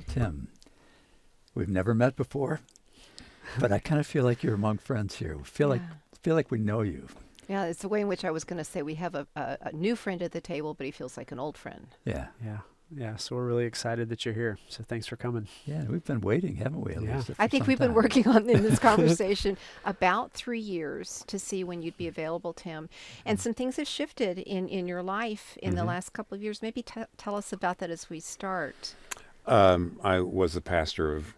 Tim, we've never met before, but I kind of feel like you're among friends here. We feel like we know you. Yeah, it's the way in which I was going to say we have a new friend at the table, but he feels like an old friend. Yeah. Yeah. So we're really excited that you're here. So thanks for coming. Yeah, we've been waiting, haven't we, Elisa, I think we've been working on in this conversation about 3 years to see when you'd be available, Tim. And some things have shifted in your life in the last couple of years. Maybe tell us about that as we start. I was the pastor of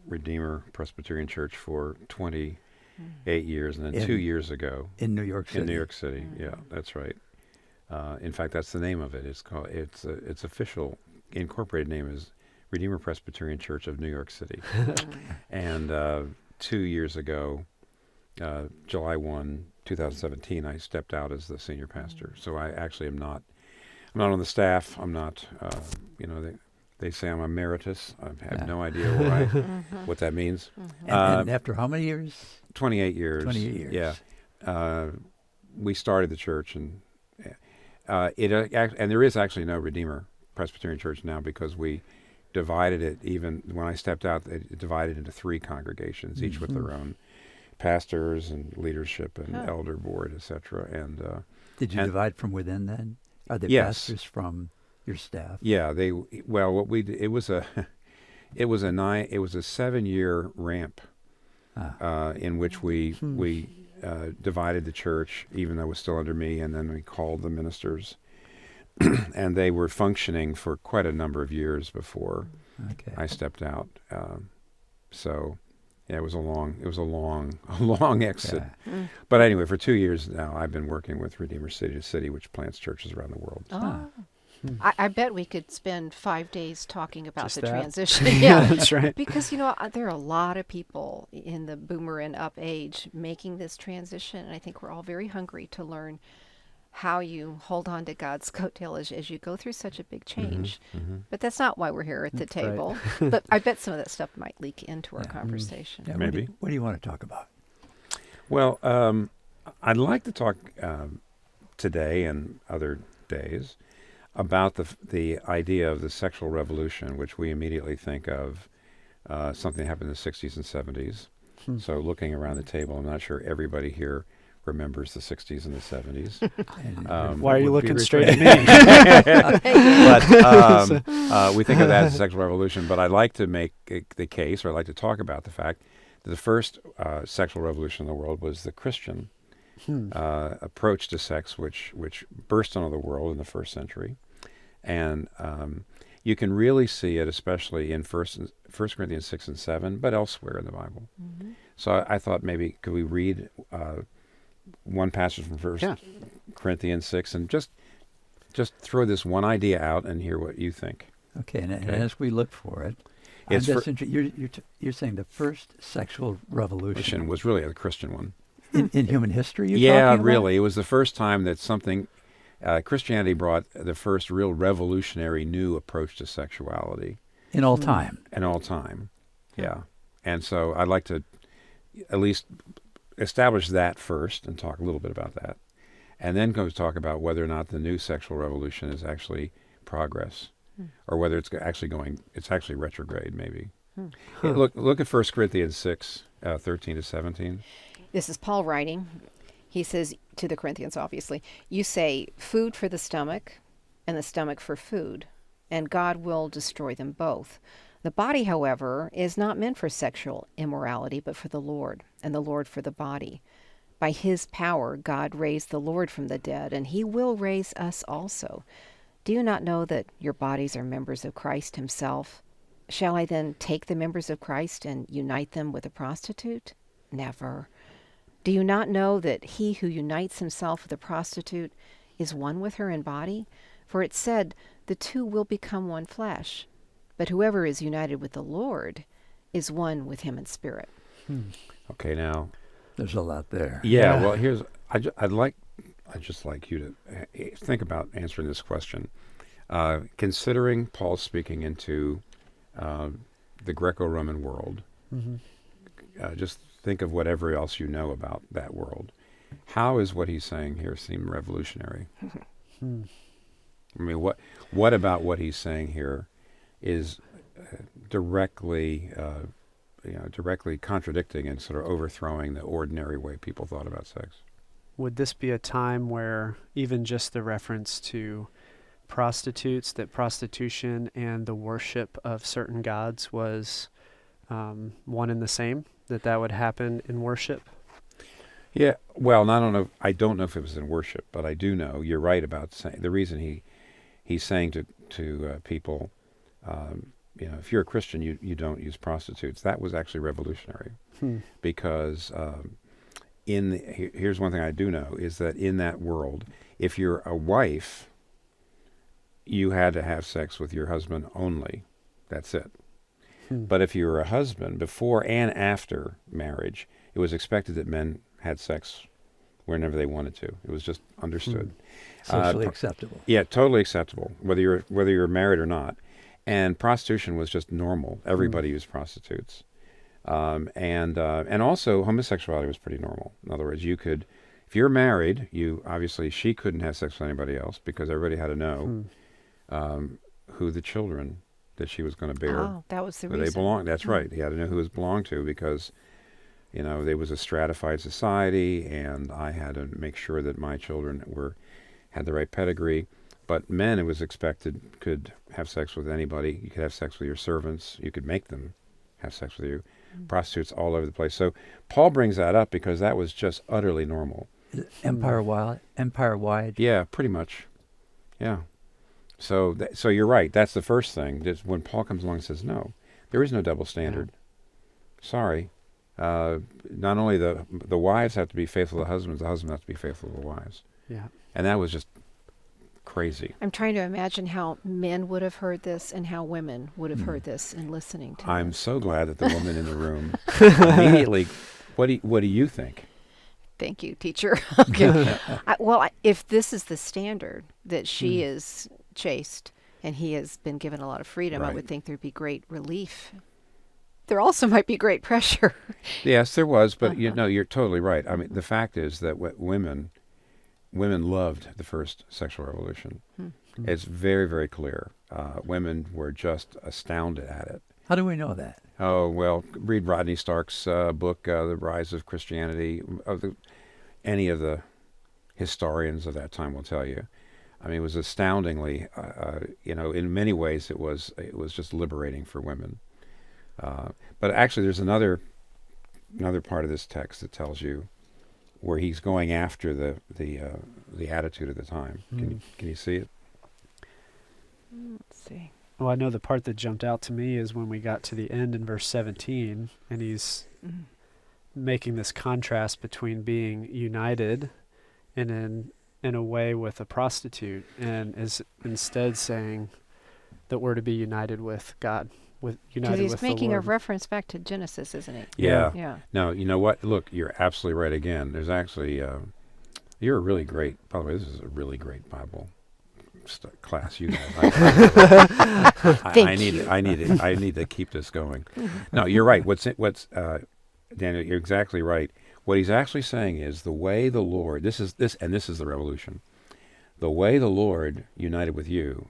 Redeemer Presbyterian Church for 28 years, and then 2 years ago in New York City. In New York City, yeah, that's right. In fact, that's the name of it. Its official incorporated name is Redeemer Presbyterian Church of New York City. And 2 years ago, July 1, 2017, I stepped out as the senior pastor. So I actually I'm not on the staff. I'm not, they say I'm emeritus. I have no idea what that means. And after how many years? 28 years. 28 years. Yeah. We started the church, and and there is actually no Redeemer Presbyterian Church now, because we divided it. Even when I stepped out, it divided into 3 congregations, each with their own pastors and leadership and elder board, etc. And did you divide from within then? Are they pastors from your staff? Yeah, what we did, it was a 7-year ramp in which we divided the church, even though it was still under me, and then we called the ministers, and they were functioning for quite a number of years before I stepped out. So yeah, it was a long exit. Yeah. But anyway, for 2 years now, I've been working with Redeemer City to City, which plants churches around the world. Oh. I bet we could spend 5 days talking about Just the that? transition. Yeah, that's right. Because, there are a lot of people in the boomer and up age making this transition. And I think we're all very hungry to learn how you hold on to God's coattail as you go through such a big change. But that's not why we're here at the table. But I bet some of that stuff might leak into our conversation. Yeah, maybe. What do you want to talk about? Well, I'd like to talk today and other days about the idea of the sexual revolution, which we immediately think of something that happened in the 60s and 70s. So looking around the table, I'm not sure everybody here remembers the 60s and the 70s. Why are you looking straight at me? But we think of that as a sexual revolution. But I'd like to make the case, or I'd like to talk about the fact that the first sexual revolution in the world was the Christian approach to sex, which burst onto the world in the first century. And you can really see it, especially in 1 Corinthians 6 and 7, but elsewhere in the Bible. So I thought maybe could we read one passage from 1 Corinthians 6 and just throw this one idea out and hear what you think. Okay, and as we look for it, you're saying the first sexual revolution was really a Christian one. In human history, yeah, really. It was the first time that Christianity brought the first real revolutionary new approach to sexuality. In all time. In all time, yeah. And so I'd like to at least establish that first and talk a little bit about that. And then go talk about whether or not the new sexual revolution is actually progress, or whether it's actually retrograde, maybe. Look at 1 Corinthians 6, 13 to 17. This is Paul writing. He says to the Corinthians, obviously, you say food for the stomach and the stomach for food, and God will destroy them both. The body, however, is not meant for sexual immorality, but for the Lord, and the Lord for the body. By his power, God raised the Lord from the dead, and he will raise us also. Do you not know that your bodies are members of Christ himself? Shall I then take the members of Christ and unite them with a prostitute? Never. Do you not know that he who unites himself with a prostitute is one with her in body? For it said, the two will become one flesh. But whoever is united with the Lord is one with him in spirit. Okay, now there's a lot there. Yeah. Well, I'd just like you to think about answering this question. Considering Paul speaking into the Greco-Roman world, just think of whatever else you know about that world. How is what he's saying here seem revolutionary? I mean, what about what he's saying here is directly, directly contradicting and sort of overthrowing the ordinary way people thought about sex. Would this be a time where even just the reference to prostitutes, that prostitution and the worship of certain gods was one and the same, that would happen in worship? Yeah, well, I don't know if it was in worship, but I do know you're right about saying the reason he's saying to people, if you're a Christian, you don't use prostitutes. That was actually revolutionary, because here's one thing I do know is that in that world, if you're a wife, you had to have sex with your husband only. That's it. But if you were a husband, before and after marriage, it was expected that men had sex whenever they wanted to. It was just understood. Socially acceptable. Yeah, totally acceptable, whether you're married or not. And prostitution was just normal. Everybody used prostitutes. And also homosexuality was pretty normal. In other words, if you're married, obviously she couldn't have sex with anybody else because everybody had to know who the children that she was going to bear. Oh, that was the They reason. belonged. That's right. He had to know who it belonged to because, there was a stratified society, and I had to make sure that my children had the right pedigree. But men, it was expected, could have sex with anybody. You could have sex with your servants. You could make them have sex with you. Prostitutes all over the place. So Paul brings that up because that was just utterly normal. Empire-wide. Yeah, pretty much. Yeah. So you're right. That's the first thing. Just when Paul comes along and says, no, there is no double standard. Sorry. Not only the wives have to be faithful to the husbands have to be faithful to the wives. Yeah. And that was just crazy. I'm trying to imagine how men would have heard this and how women would have heard this in listening to I'm this. so glad that the woman in the room immediately, what do you think? Thank you, teacher. Okay. If this is the standard, that she is chaste and he has been given a lot of freedom, I Right. would think there'd be great relief. There also might be great pressure. Yes, there was, but you're totally right. I mean, the fact is that women loved the first sexual revolution. It's very, very clear. Women were just astounded at it. How do we know that? Oh, well, read Rodney Stark's book, The Rise of Christianity. Any of the historians of that time will tell you. I mean, it was astoundingly, in many ways it was just liberating for women. But actually there's another part of this text that tells you where he's going after the attitude of the time. Can you see it? Let's see. Well, I know the part that jumped out to me is when we got to the end in verse 17, and he's making this contrast between being united in a way with a prostitute, and is instead saying that we're to be united with God, Because he's making the a Lord. reference back to Genesis, isn't he? Yeah. Yeah. No, you know what? Look, you're absolutely right again. There's actually, you're a really great, by the way, this is a really great Bible class. You guys. I need to keep this going. No, you're right. Daniel, you're exactly right. What he's actually saying is the way the Lord, this is the revolution. The way the Lord united with you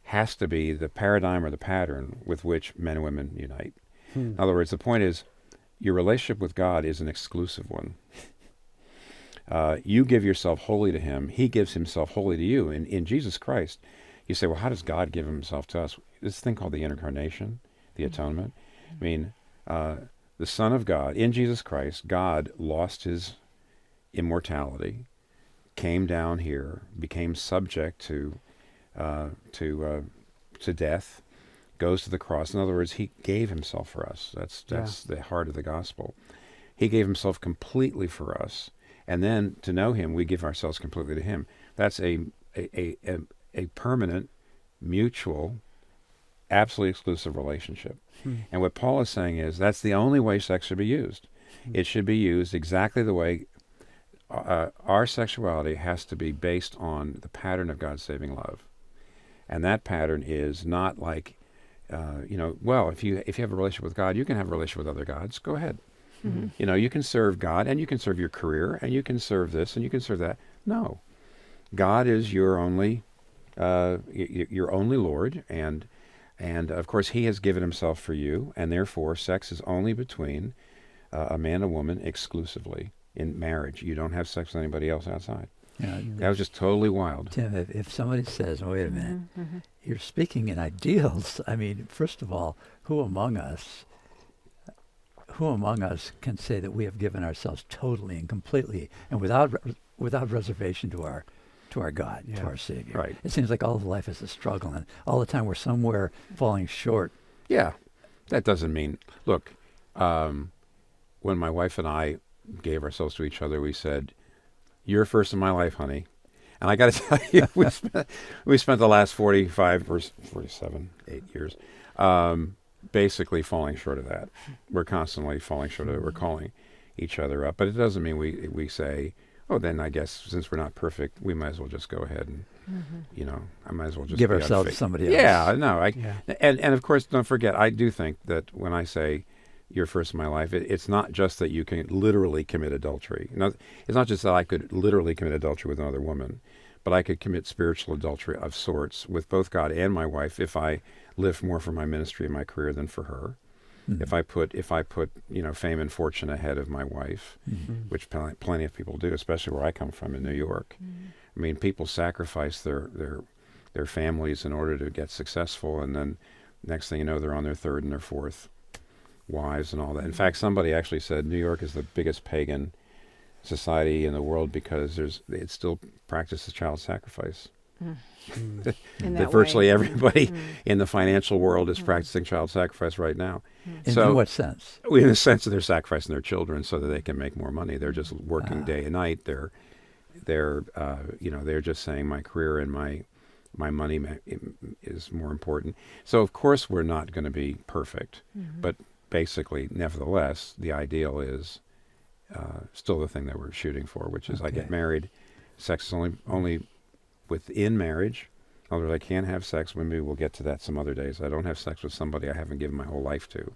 has to be the paradigm or the pattern with which men and women unite. In other words, the point is your relationship with God is an exclusive one. You give yourself wholly to him. He gives himself wholly to you. In Jesus Christ, you say, well, how does God give himself to us? This thing called the incarnation, the atonement. I mean, the Son of God, in Jesus Christ, God lost his immortality, came down here, became subject to death, goes to the cross. In other words, he gave himself for us. That's the heart of the gospel. He gave himself completely for us, and then to know him, we give ourselves completely to him. That's a permanent, mutual, absolutely exclusive relationship. And what Paul is saying is that's the only way sex should be used. It should be used exactly the way our sexuality has to be based on the pattern of God's saving love. And that pattern is not like, well, if you have a relationship with God, you can have a relationship with other gods. Go ahead. You can serve God, and you can serve your career, and you can serve this, and you can serve that. No, God is your only Lord, and And of course, he has given himself for you, and therefore sex is only between a man and woman exclusively in marriage. You don't have sex with anybody else outside. Yeah, That was just totally wild. Tim, if somebody says, "Wait a minute, Mm-hmm. you're speaking in ideals," I mean, first of all, who among us can say that we have given ourselves totally and completely and without reservation to our God, to our Savior? Right. It seems like all of life is a struggle, and all the time we're somewhere falling short. Yeah, that doesn't mean, look, when my wife and I gave ourselves to each other, we said, "You're first in my life, honey." And I got to tell you, we spent the last 45 or 47, 8 years basically falling short of that. We're constantly falling short of it. We're calling each other up. But it doesn't mean we say, "Oh, then I guess since we're not perfect, we might as well just go ahead and, I might as well just Give be ourselves to unfit." somebody else. Yeah, no. Yeah. And of course, don't forget, I do think that when I say you're first in my life, it's not just that you can literally commit adultery. It's not just that I could literally commit adultery with another woman, but I could commit spiritual adultery of sorts with both God and my wife if I live more for my ministry and my career than for her. Mm-hmm. If I put fame and fortune ahead of my wife, which plenty of people do, especially where I come from in New York. I mean, people sacrifice their families in order to get successful, and then next thing you know, they're on their third and their fourth wives and all that. In fact, somebody actually said New York is the biggest pagan society in the world because it still practices child sacrifice. That virtually everybody in the financial world is practicing child sacrifice right now. In what sense? In the sense that they're sacrificing their children so that they can make more money. They're just working day and night. They're just saying my career and my money is more important. So of course we're not going to be perfect, but basically, nevertheless, the ideal is still the thing that we're shooting for, which is I get married. Sex is only within marriage. In other words, I can't have sex. Maybe we'll get to that some other days. I don't have sex with somebody I haven't given my whole life to.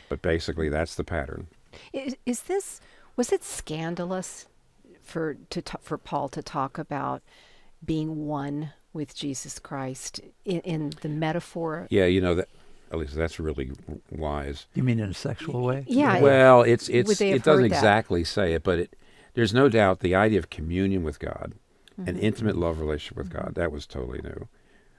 But basically, that's the pattern. Was it scandalous for Paul to talk about being one with Jesus Christ in the metaphor? Yeah, that. At least that's really wise. You mean in a sexual way? Yeah. Well, Would they have it doesn't heard that? exactly say it, but there's no doubt the idea of communion with God, an intimate love relationship with God, that was totally new.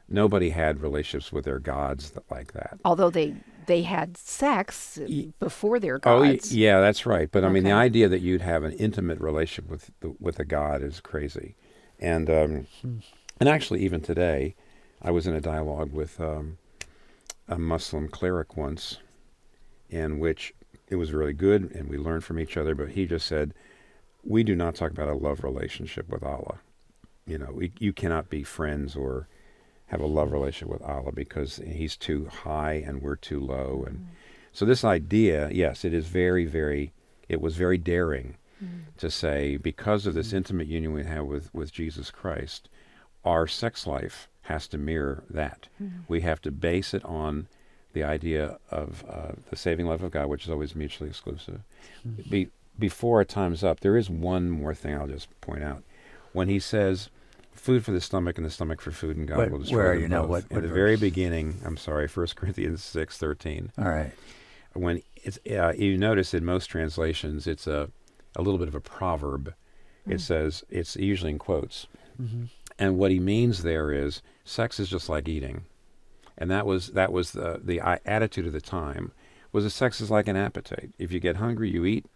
Nobody had relationships with their gods like that. Although they had sex before their gods. Oh, yeah, that's right. But I mean, the Okay. idea that you'd have an intimate relationship with a god is crazy. And actually, even today, I was in a dialogue with a Muslim cleric once, in which it was really good, and we learned from each other. But he just said, "We do not talk about a love relationship with Allah. You cannot be friends or have a love relationship with Allah because He's too high and we're too low." And so this idea, yes, it was very daring to say, because of this intimate union we have with Jesus Christ, our sex life has to mirror that. We have to base it on the idea of the saving love of God, which is always mutually exclusive. Before our time's up, there is one more thing I'll just point out. When he says, "Food for the stomach and the stomach for food, and God will destroy where are them you now? both." What At the verse? very beginning, 1 Corinthians 6:13. All right. When it's you notice in most translations, it's a little bit of a proverb. It says, it's usually in quotes. And what he means there is, sex is just like eating. And that was the attitude of the time, was that sex is like an appetite. If you get hungry, you eat.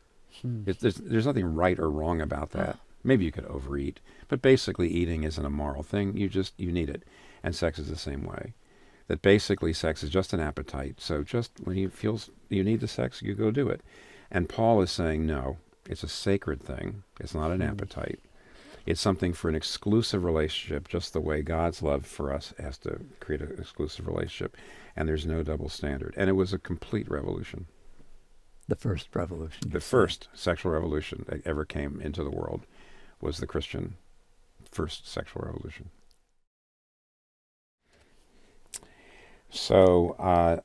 There's nothing right or wrong about that. Maybe you could overeat, but basically eating isn't a moral thing. You need it. And sex is the same way. That basically sex is just an appetite. So just when you feel you need the sex, you go do it. And Paul is saying, no, it's a sacred thing. It's not an appetite. It's something for an exclusive relationship, just the way God's love for us has to create an exclusive relationship. And there's no double standard. And it was a complete revolution. The first revolution. The first sexual revolution that ever came into the world was the Christian first sexual revolution. So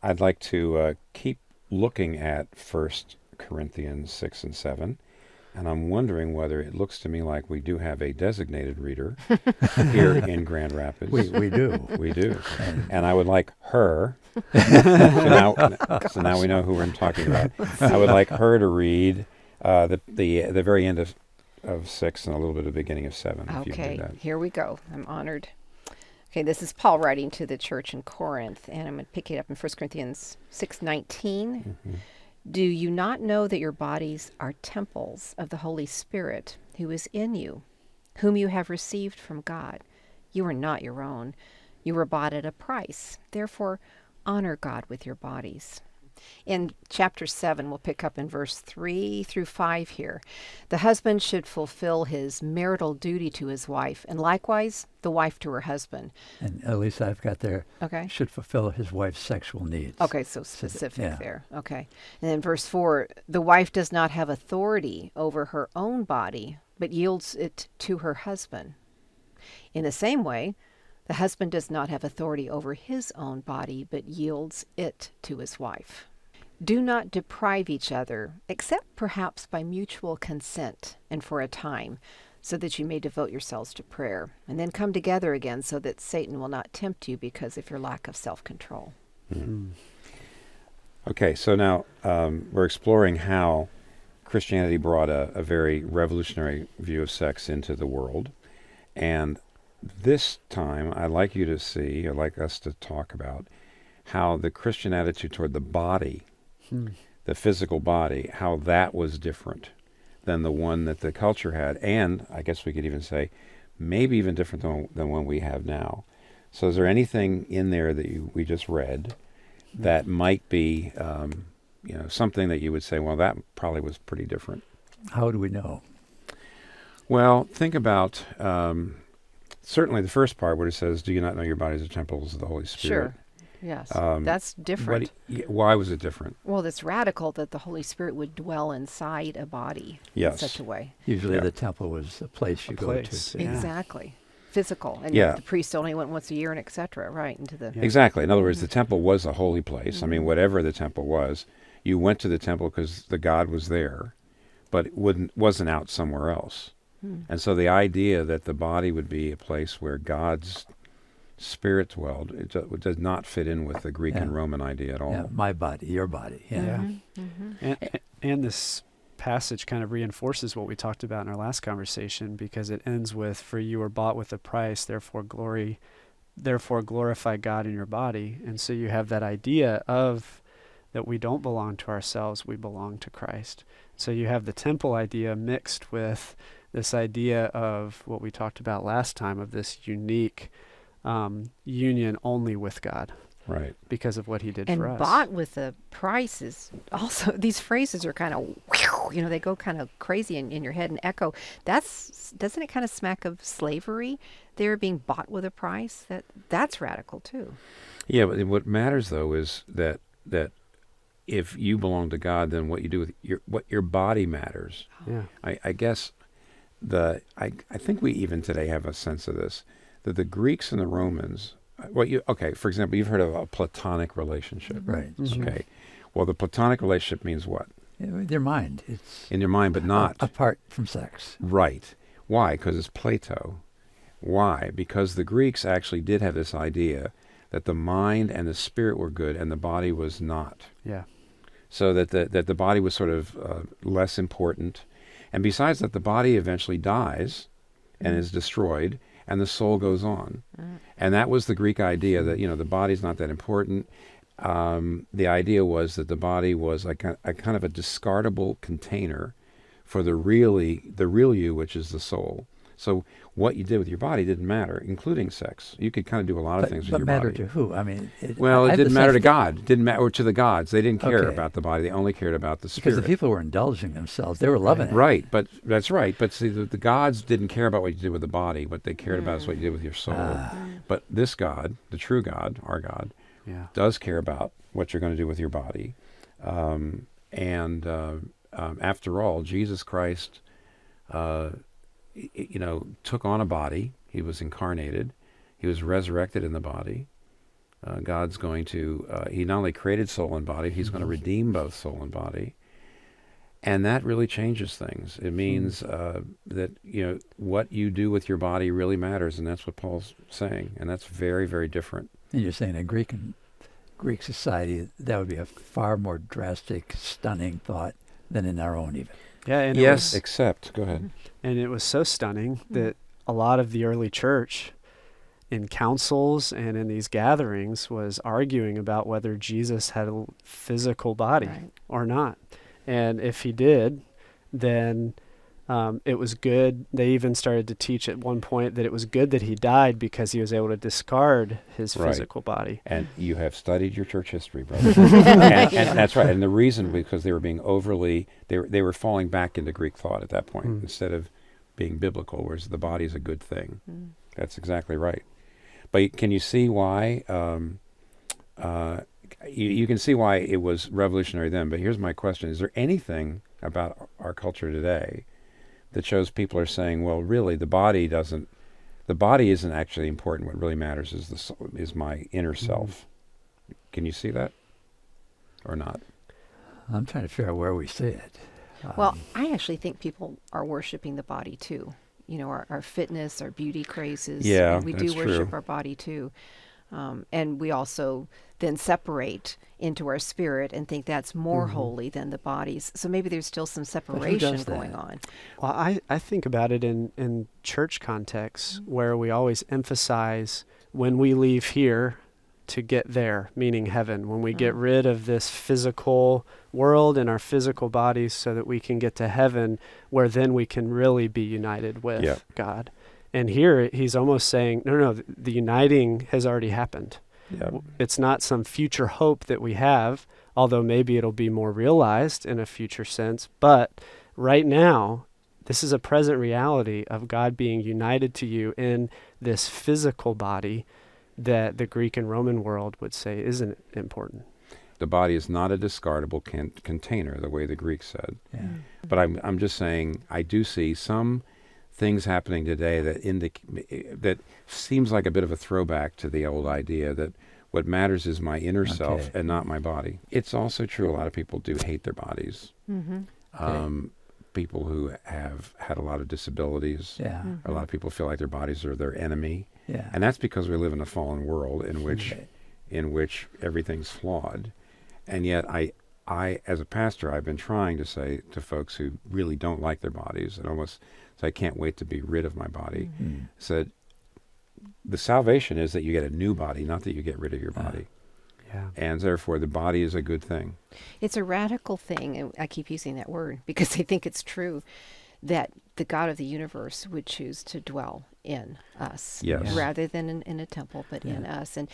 I'd like to keep looking at 1 Corinthians 6 and 7. And I'm wondering whether it looks to me like we do have a designated reader here in Grand Rapids. We do. We do. And I would like her. So now we know who we're talking about. I would like her to read the very end of 6 and a little bit of the beginning of 7. If you can Okay, do that. here we go. I'm honored. Okay, this is Paul writing to the church in Corinth, and I'm going to pick it up in 1 Corinthians 6:19. Do you not know that your bodies are temples of the Holy Spirit who is in you, whom you have received from God? You are not your own. You were bought at a price. Therefore, honor God with your bodies. In chapter 7, we'll pick up in verse 3 through 5 here. The husband should fulfill his marital duty to his wife, and likewise the wife to her husband. And at least I've got there, Okay. should fulfill his wife's sexual needs. Okay, so specific yeah. there. Okay. And then verse 4, the wife does not have authority over her own body, but yields it to her husband. In the same way, the husband does not have authority over his own body, but yields it to his wife. Do not deprive each other, except perhaps by mutual consent and for a time, so that you may devote yourselves to prayer, and then come together again so that Satan will not tempt you because of your lack of self-control. Okay, so now we're exploring how Christianity brought a very revolutionary view of sex into the world. And this time, I'd like us to talk about how the Christian attitude toward the body, the physical body, how that was different than the one that the culture had. And I guess we could even say maybe even different than one we have now. So is there anything in there that we just read that might be something that you would say, well, that probably was pretty different? How do we know? Well, think about certainly the first part where it says, do you not know your bodies are temples of the Holy Spirit? Sure. Yes, that's different. Why was it different? Well, it's radical that the Holy Spirit would dwell inside a body in such a way. Usually Yeah. the temple was a place you go to. Yeah. Exactly. Physical. And Yeah. the priest only went once a year and et cetera, right, into the... Yeah. Exactly. In other words, the temple was a holy place. I mean, whatever the temple was, you went to the temple because the God was there, but it wasn't out somewhere else. And so the idea that the body would be a place where God's Spirit dwelled, it does not fit in with the Greek and Roman idea at all. Yeah, my body, your body. Yeah. And this passage kind of reinforces what we talked about in our last conversation, because it ends with, for you were bought with a price, therefore glorify God in your body. And so you have that idea of that we don't belong to ourselves, we belong to Christ. So you have the temple idea mixed with this idea of what we talked about last time, of this unique union only with God. Right. Because of what he did And for us. bought with a price is also, these phrases are kind of, they go kind of crazy in your head and echo. Doesn't it kind of smack of slavery? They're being bought with a price. That's radical too. Yeah, but what matters though is that if you belong to God, then what you do with your body matters. Yeah. I guess I think we even today have a sense of this, that the Greeks and the Romans, for example, you've heard of a platonic relationship. Right. Okay. Well, the platonic relationship means what? In your mind. It's In your mind, but not. apart from sex. Right. Why? Because it's Plato. Why? Because the Greeks actually did have this idea that the mind and the spirit were good and the body was not. Yeah. So that the body was sort of less important. And besides that, the body eventually dies and is destroyed, and the soul goes on. And that was the Greek idea that, the body's not that important. The idea was that the body was a kind of a discardable container for the real you, which is the soul. So what you did with your body didn't matter, including sex. You could kind of do a lot of things with your matter body. to who? I mean, It I have didn't the matter to sense God. It didn't matter, or to the gods. They didn't care Okay. about the body. They only cared about the spirit. because the people were indulging themselves. They were loving it. Right, but that's right. But see, the gods didn't care about what you did with the body. What they cared about is what you did with your soul. But this God, the true God, our God, Yeah. does care about what you're going to do with your body. After all, Jesus Christ, took on a body. He was incarnated. He was resurrected in the body. God's going to, he not only created soul and body, he's going to redeem both soul and body. And that really changes things. It means that, what you do with your body really matters, and that's what Paul's saying, and that's very, very different. And you're saying in Greek society, that would be a far more drastic, stunning thought than in our own even. Yeah, and Yes, except, go ahead. And it was so stunning that a lot of the early church in councils and in these gatherings was arguing about whether Jesus had a physical body or not. And if he did, then it was good. They even started to teach at one point that it was good that he died because he was able to discard his physical body. And you have studied your church history, brother. and that's right. And the reason, because they were being overly, they were falling back into Greek thought at that point instead of being biblical, whereas the body is a good thing. That's exactly right. But can you see why? You can see why it was revolutionary then. But here's my question: is there anything about our culture today that shows people are saying, well, really, the body isn't actually important. What really matters is my inner self. Can you see that or not? I'm trying to figure out where we see it. Well, I actually think people are worshiping the body too. Our fitness, our beauty crazes. Yeah, and we do that's worship true. our body too. And we also then separate into our spirit and think that's more holy than the body's. So maybe there's still some separation does that? going on. Well, I think about it in church contexts where we always emphasize when we leave here to get there, meaning heaven, when we get rid of this physical world and our physical bodies so that we can get to heaven, where then we can really be united with God. And here he's almost saying, no, the uniting has already happened. Yeah. It's not some future hope that we have, although maybe it'll be more realized in a future sense. But right now, this is a present reality of God being united to you in this physical body that the Greek and Roman world would say isn't important. The body is not a discardable container, the way the Greeks said. Yeah. But I'm just saying, I do see some things happening today that seems like a bit of a throwback to the old idea that what matters is my inner self and not my body. It's also true a lot of people do hate their bodies. People who have had a lot of disabilities. Yeah. A lot of people feel like their bodies are their enemy. Yeah. And that's because we live in a fallen world in which everything's flawed. And yet I as a pastor, I've been trying to say to folks who really don't like their bodies and almost say, I can't wait to be rid of my body, said, the salvation is that you get a new body, not that you get rid of your body. Yeah. And therefore, the body is a good thing. It's a radical thing, and I keep using that word because I think it's true, that the God of the universe would choose to dwell in us Yes. rather than in a temple, but in us. And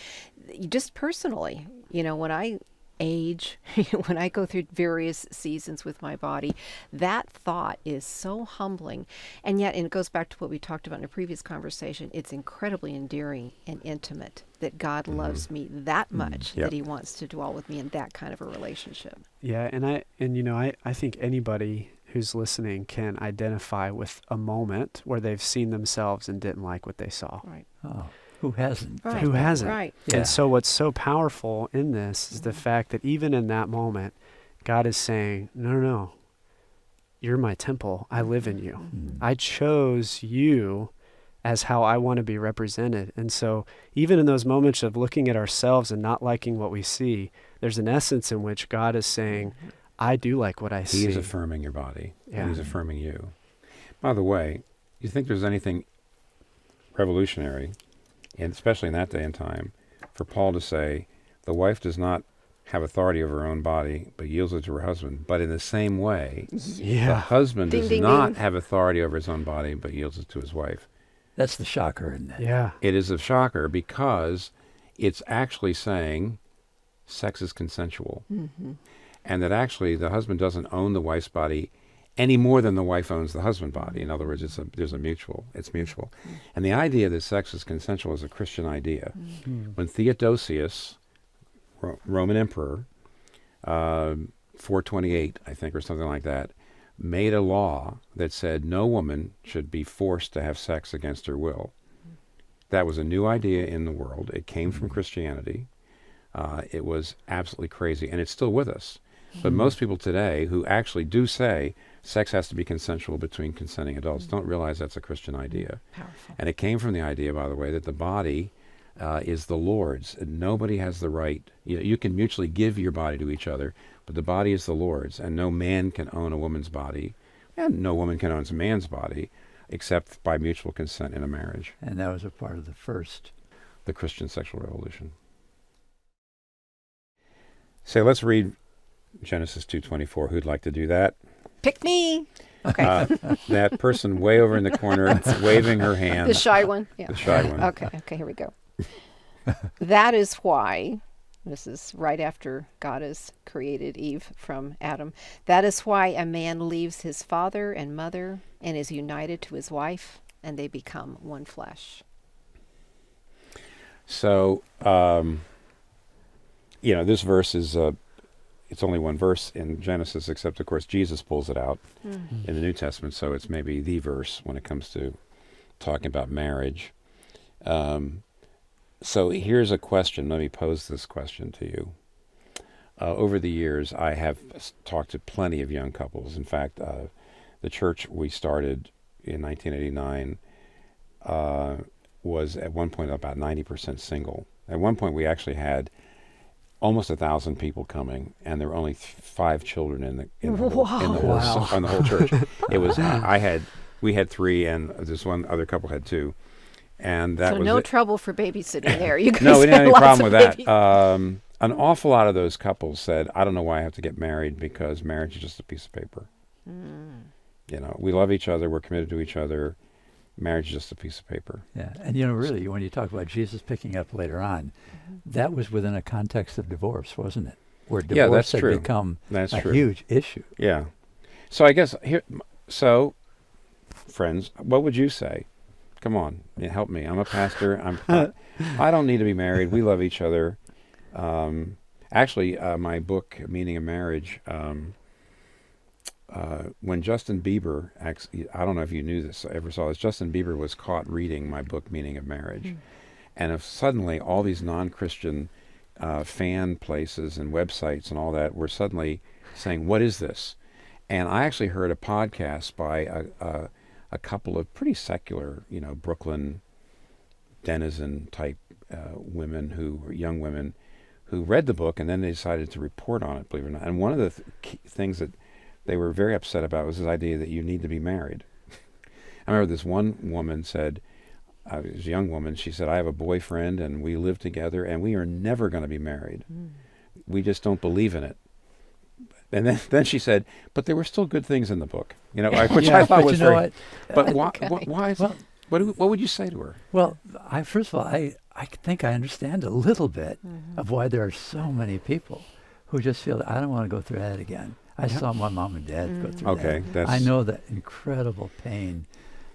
just personally, when I age, when I go through various seasons with my body, that thought is so humbling. And yet, and it goes back to what we talked about in a previous conversation, it's incredibly endearing and intimate that God loves me that much that he wants to dwell with me in that kind of a relationship. Yeah, I think anybody who's listening can identify with a moment where they've seen themselves and didn't like what they saw. Right. Oh, who hasn't? Right. Who hasn't? Right. Yeah. And so what's so powerful in this is the fact that even in that moment, God is saying, no, you're my temple. I live in you. I chose you as how I want to be represented. And so even in those moments of looking at ourselves and not liking what we see, there's an essence in which God is saying, I do like what I see. He is affirming your body. Yeah. And he's affirming you. By the way, you think there's anything revolutionary, and especially in that day and time, for Paul to say, the wife does not have authority over her own body, but yields it to her husband. But in the same way, the husband Ding, does ding, not ding. have authority over his own body, but yields it to his wife. That's the shocker, isn't it? Yeah. It is a shocker because it's actually saying sex is consensual. And that actually the husband doesn't own the wife's body any more than the wife owns the husband's body. In other words, it's mutual. And the idea that sex is consensual is a Christian idea. When Theodosius, Roman emperor, 428, I think, or something like that, made a law that said no woman should be forced to have sex against her will. That was a new idea in the world. It came from Christianity. It was absolutely crazy, and it's still with us. But most people today who actually do say sex has to be consensual between consenting adults don't realize that's a Christian idea. Powerful. And it came from the idea, by the way, that the body is the Lord's. And nobody has the right. You can mutually give your body to each other, but the body is the Lord's. And no man can own a woman's body, and no woman can own a man's body, except by mutual consent in a marriage. And that was a part of The Christian sexual revolution. So let's read Genesis 2:24. Who'd like to do that? Pick me. Okay. That person way over in the corner waving her hand. The shy one. Yeah. The shy one. Okay, here we go. That is why, this is right after God has created Eve from Adam. That is why a man leaves his father and mother and is united to his wife, and they become one flesh. So, this verse is, it's only one verse in Genesis, except, of course, Jesus pulls it out in the New Testament, so it's maybe the verse when it comes to talking about marriage. So here's a question. Let me pose this question to you. Over the years, I have talked to plenty of young couples. In fact, the church we started in 1989 was at one point about 90% single. At one point, we actually had almost 1,000 people coming, and there were only 5 children in the whole church. It was we had 3, and this one other couple had 2. And that so was no it. Trouble for babysitting there. You guys No, we didn't have any lots problem of with that. babies. An awful lot of those couples said, I don't know why I have to get married because marriage is just a piece of paper. We love each other. We're committed to each other. Marriage is just a piece of paper. Yeah. And, really, when you talk about Jesus picking up later on, that was within a context of divorce, wasn't it? Where divorce had become a huge issue. Yeah. So I guess friends, what would you say? Come on, help me. I'm a pastor. I don't need to be married. We love each other. Actually, my book, Meaning of Marriage, when Justin Bieber, I don't know if you knew this, ever saw this, Justin Bieber was caught reading my book, Meaning of Marriage. And if suddenly all these non-Christian fan places and websites and all that were suddenly saying, what is this? And I actually heard a podcast by a couple of pretty secular, Brooklyn denizen type young women who read the book, and then they decided to report on it, believe it or not. And one of the key things that they were very upset about was this idea that you need to be married. I remember this one woman said, it was a young woman, she said, I have a boyfriend and we live together and we are never going to be married. We just don't believe in it. And then she said, but there were still good things in the book, which I thought was very. But why is what would you say to her? Well, first of all, I think I understand a little bit of why there are so many people who just feel that I don't want to go through that again. I saw my mom and dad go through that. I know that incredible pain.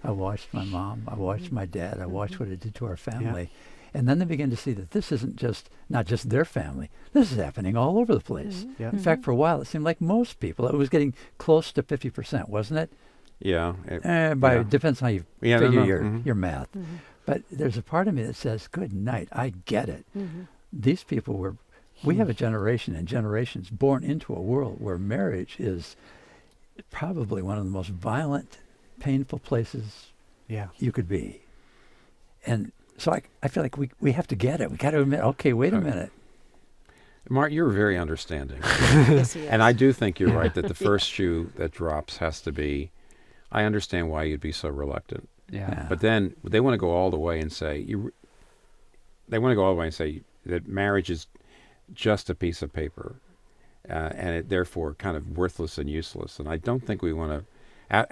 I watched my mom. I watched my dad. I watched what it did to our family. And then they begin to see that this isn't not just their family. This is happening all over the place. In fact, for a while, it seemed like most people, it was getting close to 50%, wasn't it? Yeah. Depends on how you figure your math. But there's a part of me that says, good night, I get it. These people we have a generation and generations born into a world where marriage is probably one of the most violent, painful places you could be. And so I feel like we have to get it. We got to admit, okay, wait a minute. Mark, you're very understanding. Yes, he is. And I do think you're right that the first shoe that drops has to be, I understand why you'd be so reluctant. Yeah. But then they want to go all the way and say, that marriage is just a piece of paper and it therefore kind of worthless and useless. And I don't think we want to,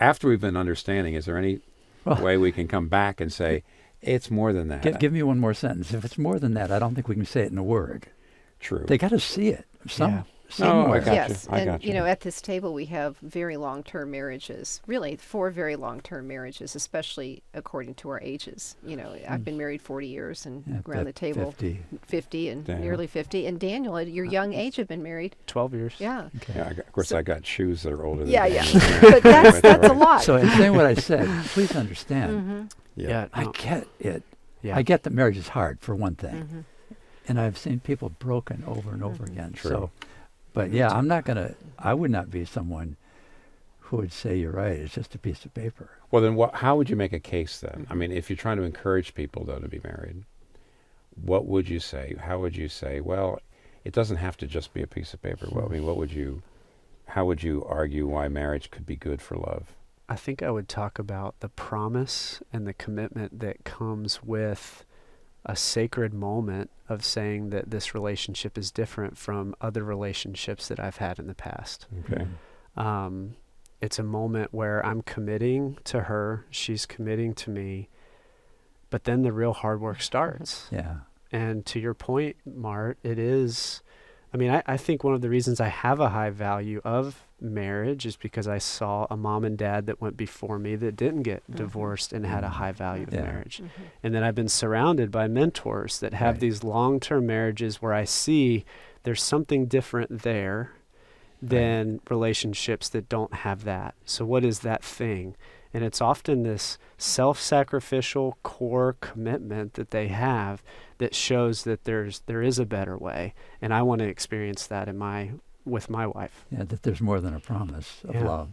after we've been understanding, is there any way we can come back and say, it's more than that? Give me one more sentence. If it's more than that, I don't think we can say it in a word. True. They got to see it somewhere. I got Yes, you. I got you. At this table we have very long-term marriages, really 4 very long-term marriages, especially according to our ages. I've been married 40 years and around the table 50 and nearly 50. And Daniel, at your young age, have been married 12 years. Yeah. Okay. Yeah, of course, I got shoes that are older than Yeah. Daniel. But that's a lot. So in saying what I said, please understand. Yeah. I get it. Yeah. I get that marriage is hard, for one thing. And I've seen people broken over and over again. True. So But yeah, I would not be someone who would say you're right. It's just a piece of paper. Well, then how would you make a case then? I mean, if you're trying to encourage people, though, to be married, what would you say? How would you say, well, it doesn't have to just be a piece of paper? Well, I mean, how would you argue why marriage could be good for love? I think I would talk about the promise and the commitment that comes with a sacred moment of saying that this relationship is different from other relationships that I've had in the past. Okay. It's a moment where I'm committing to her, she's committing to me, but then the real hard work starts. Yeah. And to your point, Mart, it is, I mean, I think one of the reasons I have a high value of marriage is because I saw a mom and dad that went before me that didn't get divorced and had a high value of marriage. And then I've been surrounded by mentors that have these long-term marriages where I see there's something different there than relationships that don't have that. So what is that thing? And it's often this self-sacrificial core commitment that they have that shows that there is a better way. And I want to experience that with my wife. Yeah, that there's more than a promise of love.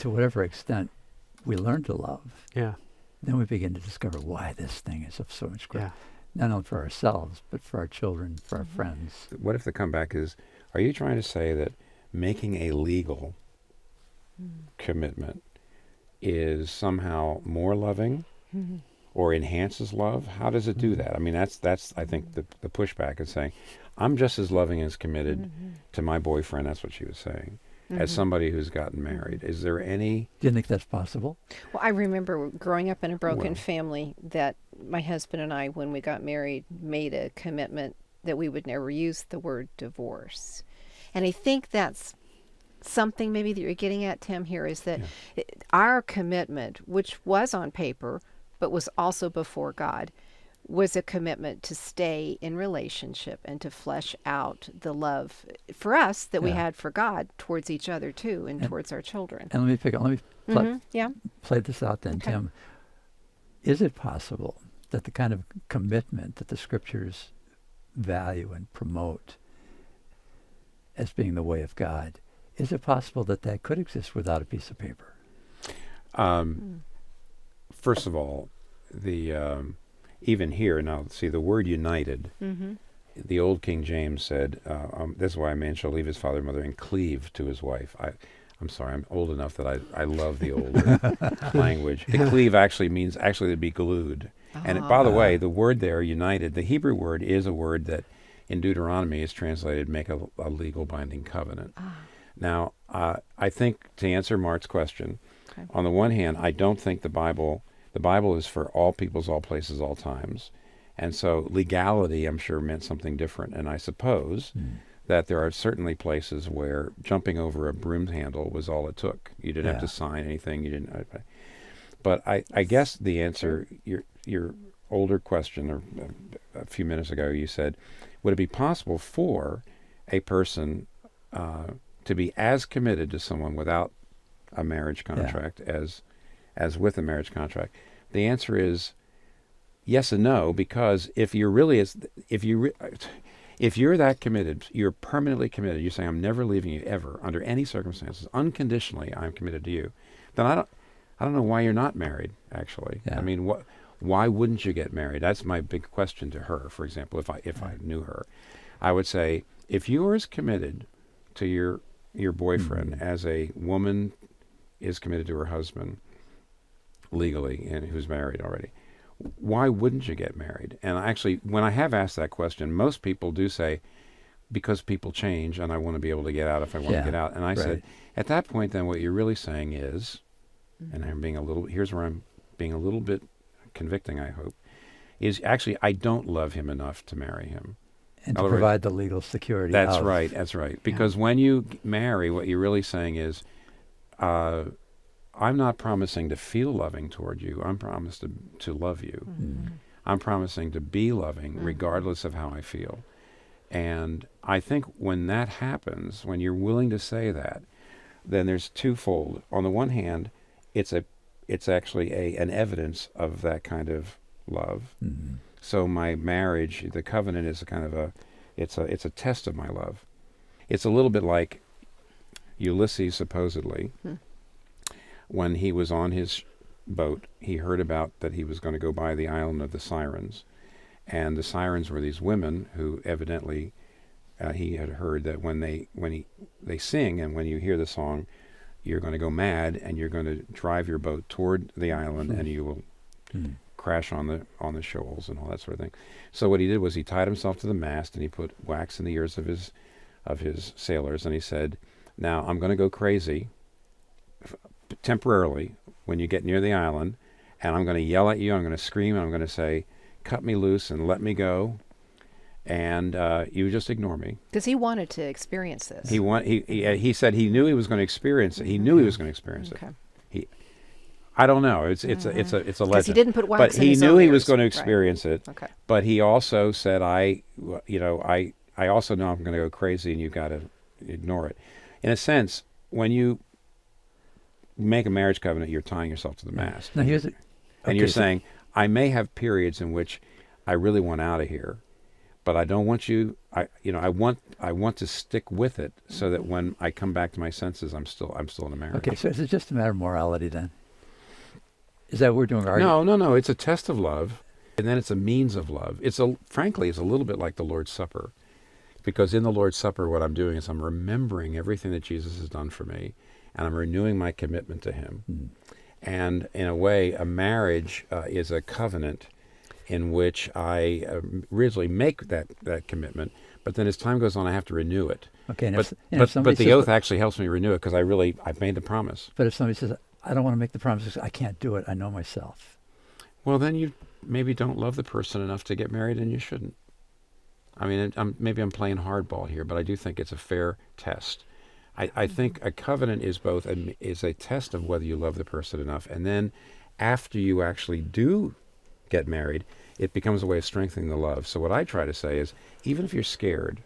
To whatever extent we learn to love, then we begin to discover why this thing is of so much great. Not only for ourselves, but for our children, for our friends. What if the comeback is, are you trying to say that making a legal commitment is somehow more loving or enhances love? How does it do that? I mean, that's I think the pushback is saying, I'm just as loving as committed to my boyfriend, that's what she was saying, as somebody who's gotten married. Is there any... Do you think that's possible? Well, I remember growing up in a broken family that my husband and I, when we got married, made a commitment that we would never use the word divorce. And I think that's something maybe that you're getting at, Tim, here, is that our commitment, which was on paper, but was also before God, was a commitment to stay in relationship and to flesh out the love for us that we had for God towards each other too, and towards our children. And let me play this out then, Tim. Is it possible that the kind of commitment that the scriptures value and promote as being the way of God, is it possible that that could exist without a piece of paper? First of all, even here, now see the word united, the old King James said, this is why a man shall leave his father and mother and cleave to his wife. I'm sorry, I'm old enough that I love the older language. The cleave actually means to be glued. And by the way, the word there, united, the Hebrew word is a word that in Deuteronomy is translated make a legal binding covenant. Now, I think to answer Mark's question, on the one hand, I don't think the Bible is for all peoples, all places, all times. And so legality, I'm sure, meant something different. And I suppose that there are certainly places where jumping over a broom handle was all it took. You didn't have to sign anything. You didn't. But I guess the answer, your older question, or a few minutes ago, you said, would it be possible for a person to be as committed to someone without a marriage contract as with a marriage contract? The answer is yes and no, because if you're that committed, you're permanently committed. You're saying, I'm never leaving you ever, under any circumstances, unconditionally, I'm committed to you. Then I don't know why you're not married. Actually, I mean, why wouldn't you get married? That's my big question to her. For example, if I knew her, I would say, if you are as committed to your boyfriend as a woman is committed to her husband legally and who's married already, why wouldn't you get married? And actually, when I have asked that question, most people do say, because people change and I want to be able to get out if I want to get out. And I said, at that point, then what you're really saying is, and here's where I'm being a little bit convicting, I hope, is actually I don't love him enough to marry him. And to provide the legal security. That's right. Because when you marry, what you're really saying is, I'm not promising to feel loving toward you. I'm promised to love you. I'm promising to be loving regardless of how I feel. And I think when that happens, when you're willing to say that, then there's twofold. On the one hand, it's actually an evidence of that kind of love. So my marriage, the covenant, is a kind of it's a test of my love. It's a little bit like Ulysses, supposedly, when he was on his boat, he heard about that he was going to go by the island of the Sirens. And the Sirens were these women who evidently he had heard that when they sing, and when you hear the song, you're going to go mad, and you're going to drive your boat toward the island, and you will crash on the shoals and all that sort of thing. So what he did was he tied himself to the mast, and he put wax in the ears of his sailors, and he said, "Now I'm going to go crazy temporarily when you get near the island, and I'm going to yell at you, I'm going to scream, and I'm going to say, 'Cut me loose and let me go,' and you just ignore me." Because he wanted to experience this. He said he knew he was going to experience it. He knew he was going to experience it. I don't know. It's a legend. Because he didn't put wax but in he his knew own he ears. was going to experience it. Okay. But he also said, I also know I'm going to go crazy, and you've got to ignore it. In a sense, when you make a marriage covenant, you're tying yourself to the mast. Now here's and you're saying, I may have periods in which I really want out of here, but I don't want you. I want to stick with it so that when I come back to my senses, I'm still in a marriage. Okay, so is it just a matter of morality then? Is that what we're doing? No. It's a test of love, and then it's a means of love. Frankly, it's a little bit like the Lord's Supper, because in the Lord's Supper, what I'm doing is I'm remembering everything that Jesus has done for me, and I'm renewing my commitment to Him. And in a way, a marriage is a covenant in which I originally make that commitment, but then as time goes on, I have to renew it. Okay, but the oath actually helps me renew it because I've made the promise. But if somebody says, I don't want to make the promise, I can't do it, I know myself. Well, then you maybe don't love the person enough to get married, and you shouldn't. I mean, maybe I'm playing hardball here, but I do think it's a fair test. I think a covenant is both is a test of whether you love the person enough, and then after you actually do get married, it becomes a way of strengthening the love. So what I try to say is, even if you're scared,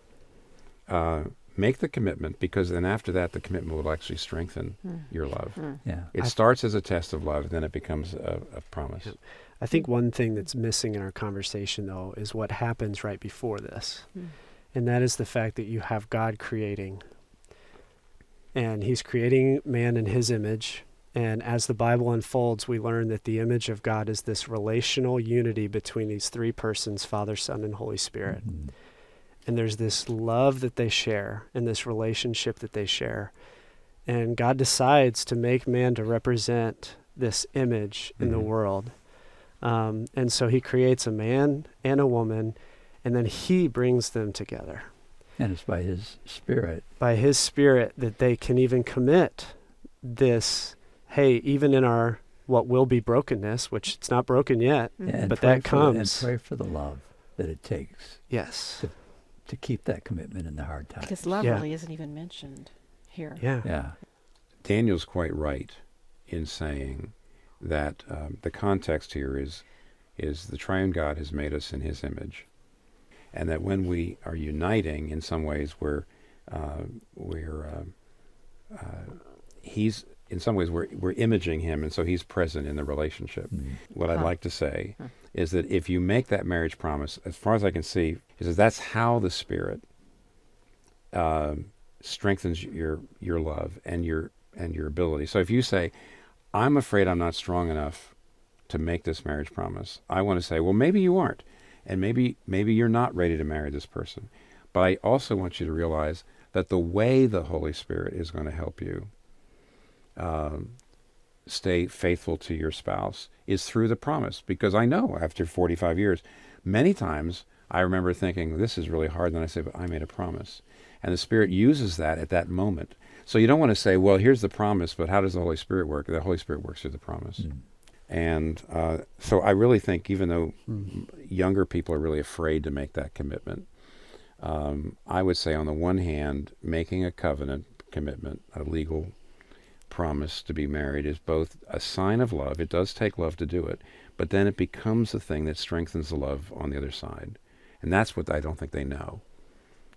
make the commitment, because then after that, the commitment will actually strengthen your love. Yeah. It starts as a test of love, and then it becomes a promise. Yeah. I think one thing that's missing in our conversation, though, is what happens right before this. And that is the fact that you have God creating. And He's creating man in His image. And as the Bible unfolds, we learn that the image of God is this relational unity between these three persons, Father, Son, and Holy Spirit. And there's this love that they share and this relationship that they share. And God decides to make man to represent this image in the world. And so He creates a man and a woman, and then He brings them together. And it's by His Spirit. By His Spirit that they can even commit this, hey, even in our what will be brokenness, which it's not broken yet, but that comes. And pray for the love that it takes. Yes. To keep that commitment in the hard times. Because love really isn't even mentioned here. Yeah. Daniel's quite right in saying that the context here is the triune God has made us in His image, and that when we are uniting, in some ways we're imaging Him, and so He's present in the relationship. What I'd like to say is that if you make that marriage promise, as far as I can see, is that's how the Spirit strengthens your love and your ability. So if you say, I'm afraid I'm not strong enough to make this marriage promise, I want to say, well, maybe you aren't, and maybe you're not ready to marry this person. But I also want you to realize that the way the Holy Spirit is going to help you stay faithful to your spouse is through the promise. Because I know after 45 years, many times I remember thinking, this is really hard, and then I say, but I made a promise. And the Spirit uses that at that moment. So you don't want to say, well, here's the promise, but how does the Holy Spirit work? The Holy Spirit works through the promise. And so I really think, even though younger people are really afraid to make that commitment, I would say, on the one hand, making a covenant commitment, a legal promise to be married, is both a sign of love. It does take love to do it, but then it becomes the thing that strengthens the love on the other side. And that's what I don't think they know.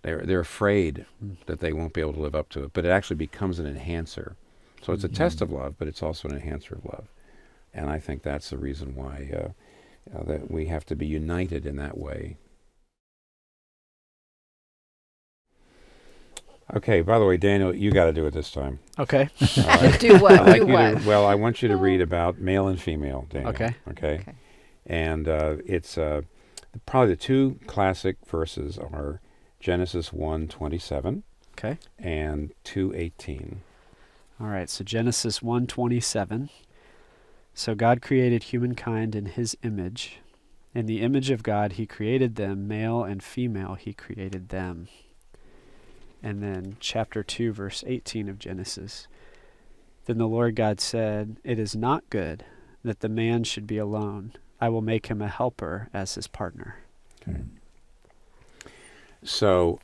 They're afraid that they won't be able to live up to it, but it actually becomes an enhancer. So it's a test of love, but it's also an enhancer of love. And I think that's the reason why that we have to be united in that way. Okay, by the way, Daniel, you got to do it this time. Okay. Right? Do what? I'd like Do you what? to, well, I want you to read about male and female, Daniel. Okay. Okay. And it's probably the two classic verses are Genesis 1:27 Okay. and 2:18. All right, so Genesis 1:27. So God created humankind in his image. In the image of God he created them, male and female he created them. And then chapter 2, verse 18 of Genesis. Then the Lord God said, "It is not good that the man should be alone. I will make him a helper as his partner." Okay. So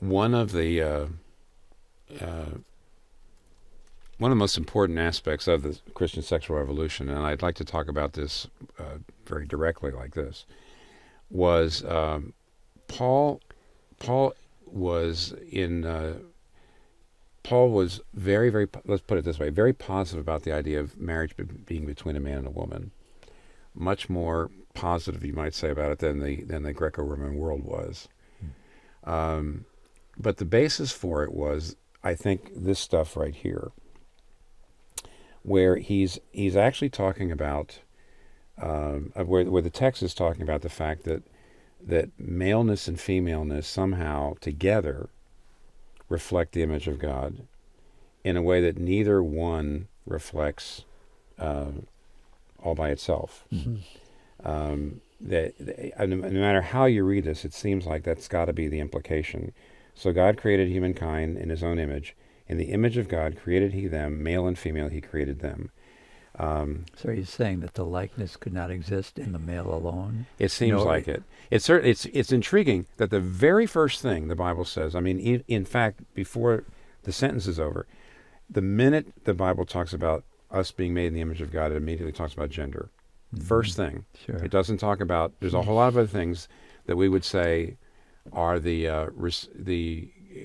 one of the most important aspects of the Christian sexual revolution, and I'd like to talk about this very directly like this, was Paul was very, very, let's put it this way, very positive about the idea of marriage being between a man and a woman. Much more positive, you might say, about it than the Greco-Roman world was. But the basis for it was, I think, this stuff right here, where he's actually talking about where the text is talking about the fact that maleness and femaleness somehow together reflect the image of God in a way that neither one reflects all by itself. Mm-hmm. No matter how you read this, it seems like that's got to be the implication. So God created humankind in his own image. In the image of God created he them, male and female he created them. So he's saying that the likeness could not exist in the male alone? It seems like it. It's intriguing that the very first thing the Bible says, I mean, in fact, before the sentence is over, the minute the Bible talks about us being made in the image of God, it immediately talks about gender. Mm-hmm. First thing. Sure. It doesn't talk about, there's a whole lot of other things that we would say are the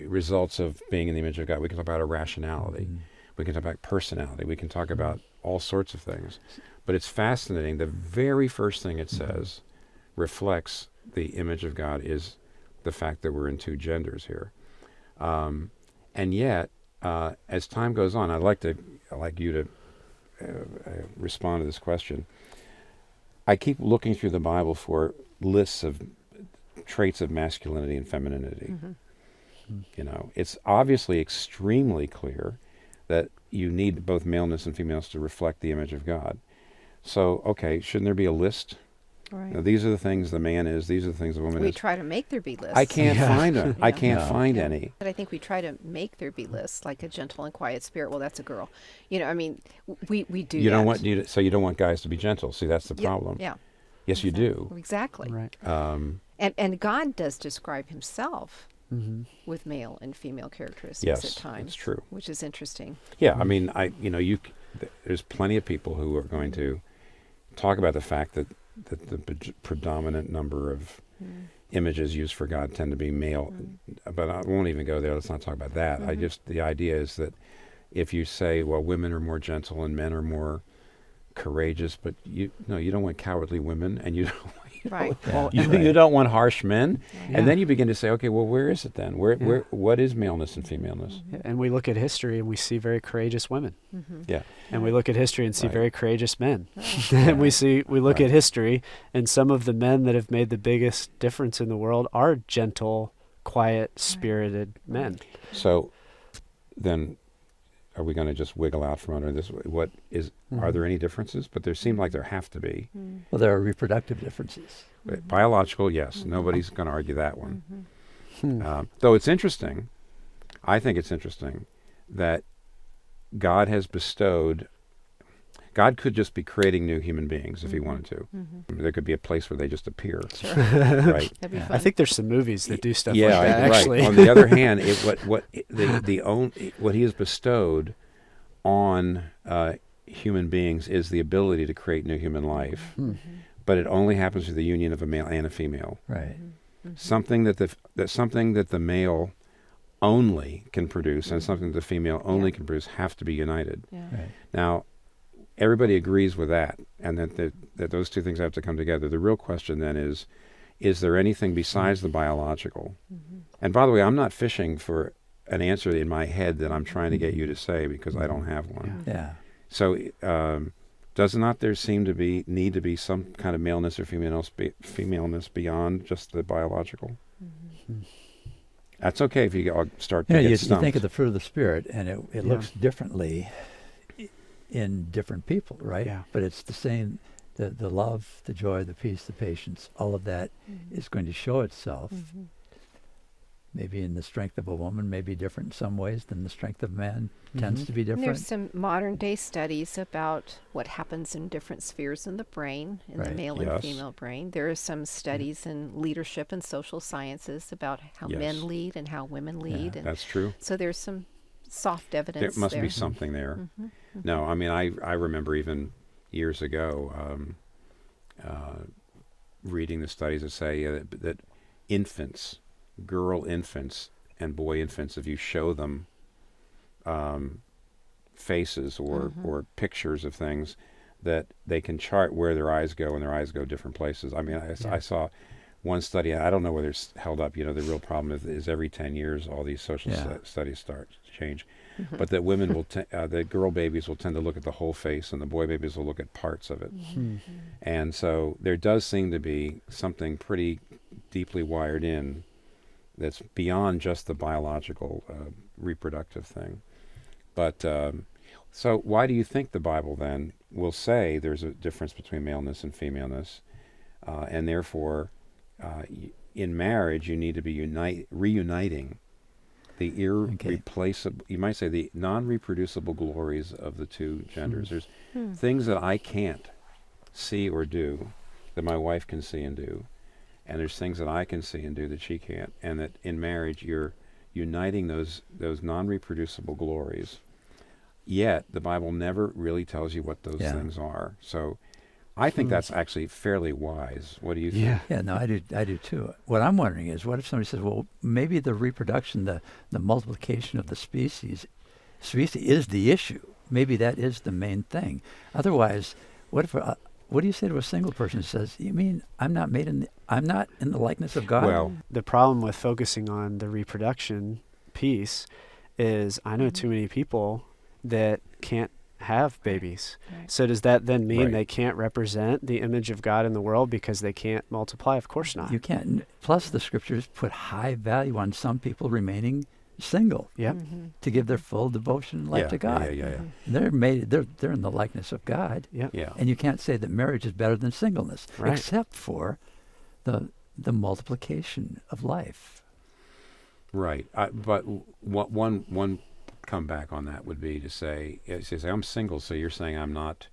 results of being in the image of God. We can talk about irrationality. Mm-hmm. We can talk about personality. We can talk about all sorts of things. But it's fascinating. The very first thing it says reflects the image of God is the fact that we're in two genders here. And yet, as time goes on, I'd like you to respond to this question. I keep looking through the Bible for lists of traits of masculinity and femininity. Mm-hmm. You know, it's obviously extremely clear that you need both maleness and femaleness to reflect the image of God. So, okay, shouldn't there be a list? Right. You know, these are the things the man is, these are the things the woman is. We try to make there be lists. I can't find them. I can't find any. But I think we try to make there be lists, like a gentle and quiet spirit. Well, that's a girl. You know, I mean, we do you that. Don't want so you don't want guys to be gentle. See, that's the problem. Yeah. Yes, exactly. You do. Exactly. Right. And God does describe himself with male and female characteristics at times. That's true. Which is interesting. Yeah, I mean, there's plenty of people who are going to talk about the fact that the predominant number of images used for God tend to be male. But I won't even go there. Let's not talk about that. The idea is that if you say, well, women are more gentle and men are more courageous, but you don't want cowardly women, and you don't you don't want harsh men, and then you begin to say, okay, well, where is it then? What is maleness and femaleness? Yeah, and we look at history and we see very courageous women. Mm-hmm. Yeah, and we look at history and see very courageous men. And we look at history, and some of the men that have made the biggest difference in the world are gentle, quiet, spirited men. So, then, are we going to just wiggle out from under this? Are there any differences? But there seem like there have to be. Well, there are reproductive differences. Biological, yes. Nobody's going to argue that one. Though it's interesting, I think it's interesting, that God could just be creating new human beings if he wanted to. There could be a place where they just appear. Sure. Right? That'd be fun. I think there's some movies that do stuff like that, right. actually. On the other hand, what he has bestowed on human beings is the ability to create new human life. But it only happens through the union of a male and a female. Right. Something that the male only can produce and something that the female only can produce have to be united. Yeah. Right. Now, everybody agrees with that, and that those two things have to come together. The real question then is is there anything besides the biological? And by the way, I'm not fishing for an answer in my head that I'm trying to get you to say, because I don't have one. Yeah. So does not there seem to be need to be some kind of maleness or femaleness beyond just the biological? That's okay if you start to get You stumped. think of the fruit of the Spirit, and it looks differently in different people, right? Yeah. But it's the same. The love, the joy, the peace, the patience, all of that is going to show itself. Maybe in the strength of a woman may be different in some ways than the strength of man tends to be And different. there's some modern day studies about what happens in different spheres in the brain, in the Right. male and female brain. There are some studies in leadership and social sciences about how men lead and how women lead. And That's true. so there's some soft evidence There must be something there. No, I mean, I remember even years ago reading the studies that say that infants, girl infants and boy infants, if you show them faces or pictures of things, that they can chart where their eyes go, and their eyes go different places. I mean, I saw one study, I don't know whether it's held up, the real problem is every 10 years all these social studies start to change. But that women will, the girl babies will tend to look at the whole face, and the boy babies will look at parts of it. And so there does seem to be something pretty deeply wired in that's beyond just the biological reproductive thing. But so why do you think the Bible then will say there's a difference between maleness and femaleness, and therefore in marriage you need to be reuniting the irreplaceable, you might say the non-reproducible glories of the two genders. There's things that I can't see or do that my wife can see and do, and there's things that I can see and do that she can't, and that in marriage you're uniting those non-reproducible glories. Yet the Bible never really tells you what those things are. So I think that's actually fairly wise. What do you think? Yeah, no, I do too. What I'm wondering is, what if somebody says, well, maybe the reproduction, the multiplication of the species is the issue. Maybe that is the main thing. Otherwise, what do you say to a single person who says, you mean I'm not in the likeness of God? Well, the problem with focusing on the reproduction piece is I know too many people that can't have babies. Right. So does that then mean they can't represent the image of God in the world because they can't multiply? Of course not. You can't. Plus, the scriptures put high value on some people remaining single to give their full devotion and life to God. They're in the likeness of God. And you can't say that marriage is better than singleness, except for the multiplication of life. Right. But one comeback on that would be to say, I'm single, so you're saying I'm not,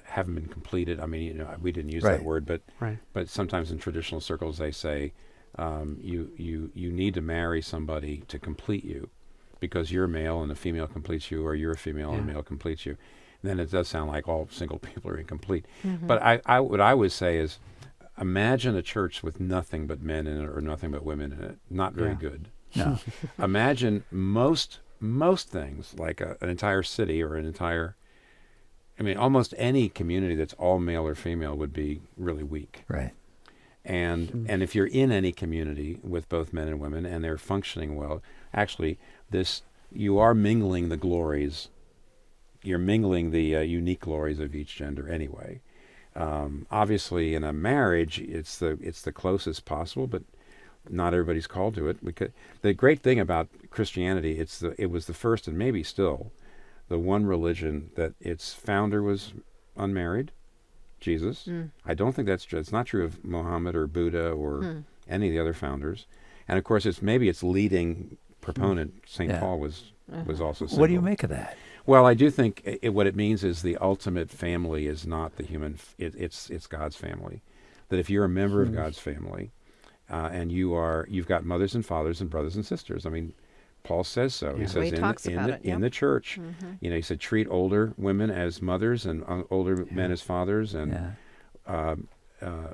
haven't been completed. I mean, we didn't use that word, but sometimes in traditional circles they say, you need to marry somebody to complete you, because you're a male and a female completes you, or you're a female and a male completes you. And then it does sound like all single people are incomplete. But what I would say is, imagine a church with nothing but men in it or nothing but women in it. Not very good. No. Imagine most things, like an entire city or almost any community that's all male or female would be really weak. Right. And if you're in any community with both men and women and they're functioning well, actually you are mingling the glories. You're mingling the unique glories of each gender anyway. Obviously, in a marriage, it's the closest possible, but not everybody's called to it. The great thing about Christianity, it was the first, and maybe still, the one religion that its founder was unmarried, Jesus. I don't think that's true. It's not true of Muhammad or Buddha or any of the other founders. And of course, its leading proponent, St. Paul, was also single. What do you make of that? Well, I do think what it means is the ultimate family is not the human. It's God's family. That if you're a member of God's family, and you've got mothers and fathers and brothers and sisters. I mean, Paul says so. He says in the church, he said treat older women as mothers and older men as fathers, and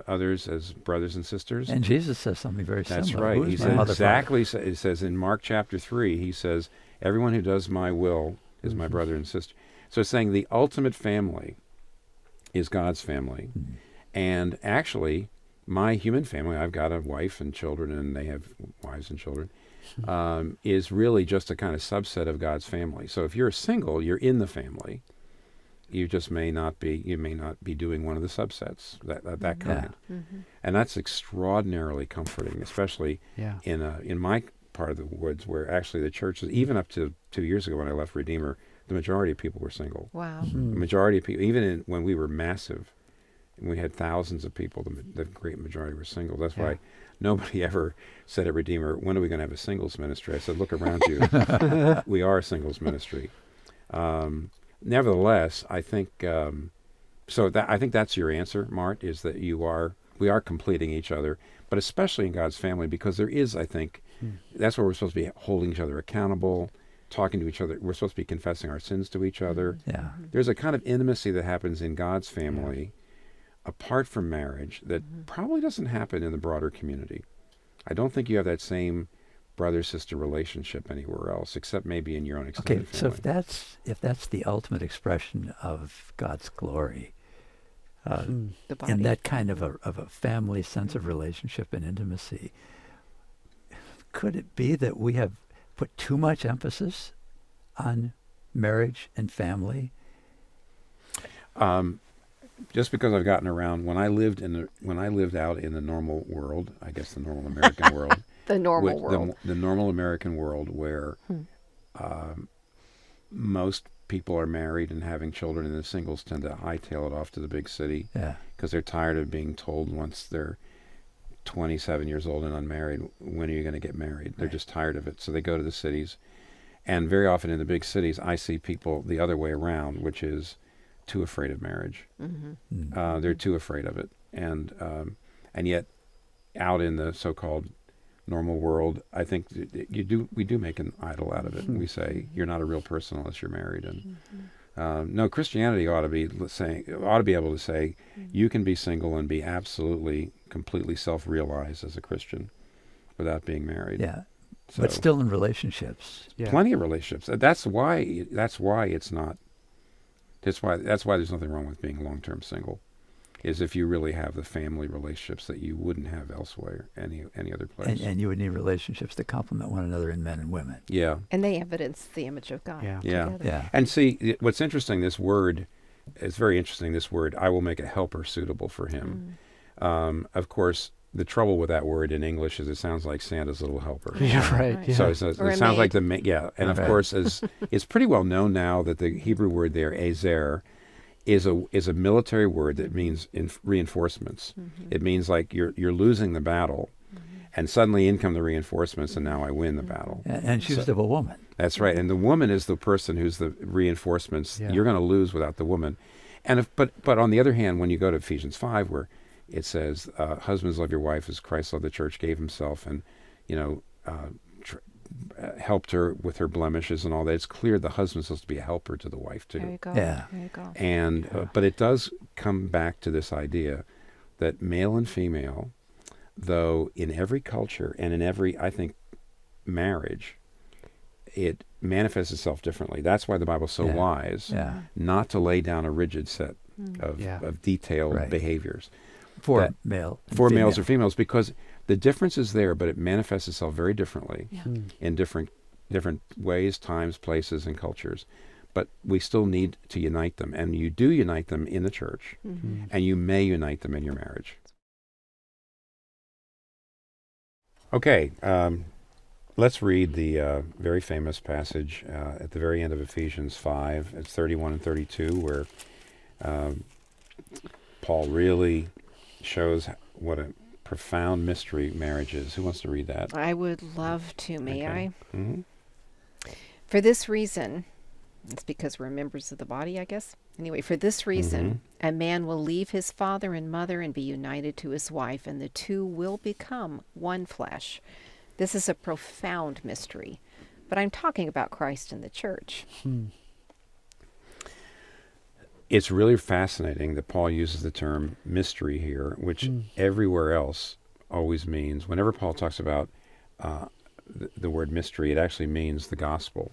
others as brothers and sisters. And Jesus says something very similar. That's right. He says exactly. It says in Mark chapter 3, he says, "Everyone who does my will is my brother and sister." So it's saying the ultimate family is God's family, and actually, my human family, I've got a wife and children, and they have wives and children, is really just a kind of subset of God's family. So if you're single, you're in the family. You just may not be doing one of the subsets, that kind. Yeah. Mm-hmm. And that's extraordinarily comforting, especially in my part of the woods, where actually the churches, even up to 2 years ago when I left Redeemer, the majority of people were single. Wow. The majority of people, even when we were massive, and we had thousands of people, the great majority were single. That's why nobody ever said at Redeemer, when are we going to have a singles ministry? I said, look around you. We are a singles ministry. Nevertheless, I think I think that's your answer, Mart, is that we are completing each other, but especially in God's family, because there is, I think, that's where we're supposed to be holding each other accountable, talking to each other. We're supposed to be confessing our sins to each other. Yeah. There's a kind of intimacy that happens in God's family apart from marriage that probably doesn't happen in the broader community. I don't think you have that same brother-sister relationship anywhere else, except maybe in your own extended family. So if that's the ultimate expression of God's glory, and that kind of a family sense of relationship and intimacy, could it be that we have put too much emphasis on marriage and family? Just because I've gotten around, when I lived out in the normal world, I guess the normal American world, the normal world, the normal American world, where most people are married and having children, and the singles tend to hightail it off to the big city because they're tired of being told once they're 27 years old and unmarried, when are you going to get married? They're just tired of it, so they go to the cities. And very often in the big cities, I see people the other way around, which is too afraid of marriage. They're too afraid of it, and yet out in the so-called normal world, I think we do make an idol out of it. We say you're not a real person unless you're married, and no, Christianity ought to be able to say you can be single and be absolutely, completely self-realized as a Christian without being married. Yeah, so, but still in relationships. Yeah. Plenty of relationships. That's why it's not. That's why there's nothing wrong with being long-term single, is if you really have the family relationships that you wouldn't have elsewhere, any other place. And you would need relationships that complement one another in men and women. Yeah. And they evidence the image of God. Yeah. And see, what's interesting, this word, it's very interesting, this word, I will make a helper suitable for him. Of course, the trouble with that word in English is it sounds like Santa's little helper. Yeah, right. Yeah. So it sounds like and of course, it's pretty well known now that the Hebrew word there, ezer, is a military word that means reinforcements. It means like you're losing the battle, and suddenly in come the reinforcements, and now I win the battle. And she's of a woman. That's right, and the woman is the person who's the reinforcements. Yeah. You're going to lose without the woman. And but on the other hand, when you go to Ephesians 5, where it says, husbands, love your wife as Christ loved the church, gave himself, and, helped her with her blemishes and all that. It's clear the husband's supposed to be a helper to the wife, too. There you go. Yeah. There you go. And, but it does come back to this idea that male and female, though in every culture and in every, I think, marriage, it manifests itself differently. That's why the Bible's so wise not to lay down a rigid set of detailed behaviors. For males or females, because the difference is there, but it manifests itself very differently in different ways, times, places, and cultures. But we still need to unite them, and you do unite them in the church, and you may unite them in your marriage. Okay, let's read the very famous passage at the very end of Ephesians 5. It's 31 and 32, where Paul really shows what a profound mystery marriage is. Who wants to read that? I would love to. May I? Mm-hmm. For this reason, it's because we're members of the body, I guess. Anyway, for this reason, a man will leave his father and mother and be united to his wife, and the two will become one flesh. This is a profound mystery, but I'm talking about Christ and the church. It's really fascinating that Paul uses the term mystery here, which everywhere else always means, whenever Paul talks about the word mystery, it actually means the gospel.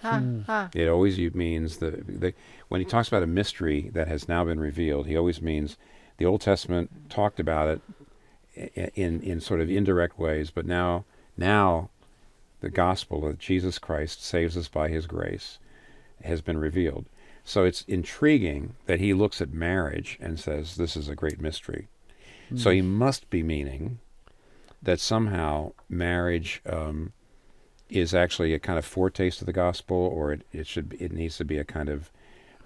It always means when he talks about a mystery that has now been revealed, he always means the Old Testament talked about it, in sort of indirect ways, but now the gospel of Jesus Christ saves us by his grace has been revealed. So it's intriguing that he looks at marriage and says, this is a great mystery. So he must be meaning that somehow marriage is actually a kind of foretaste of the gospel, or it needs to be a kind of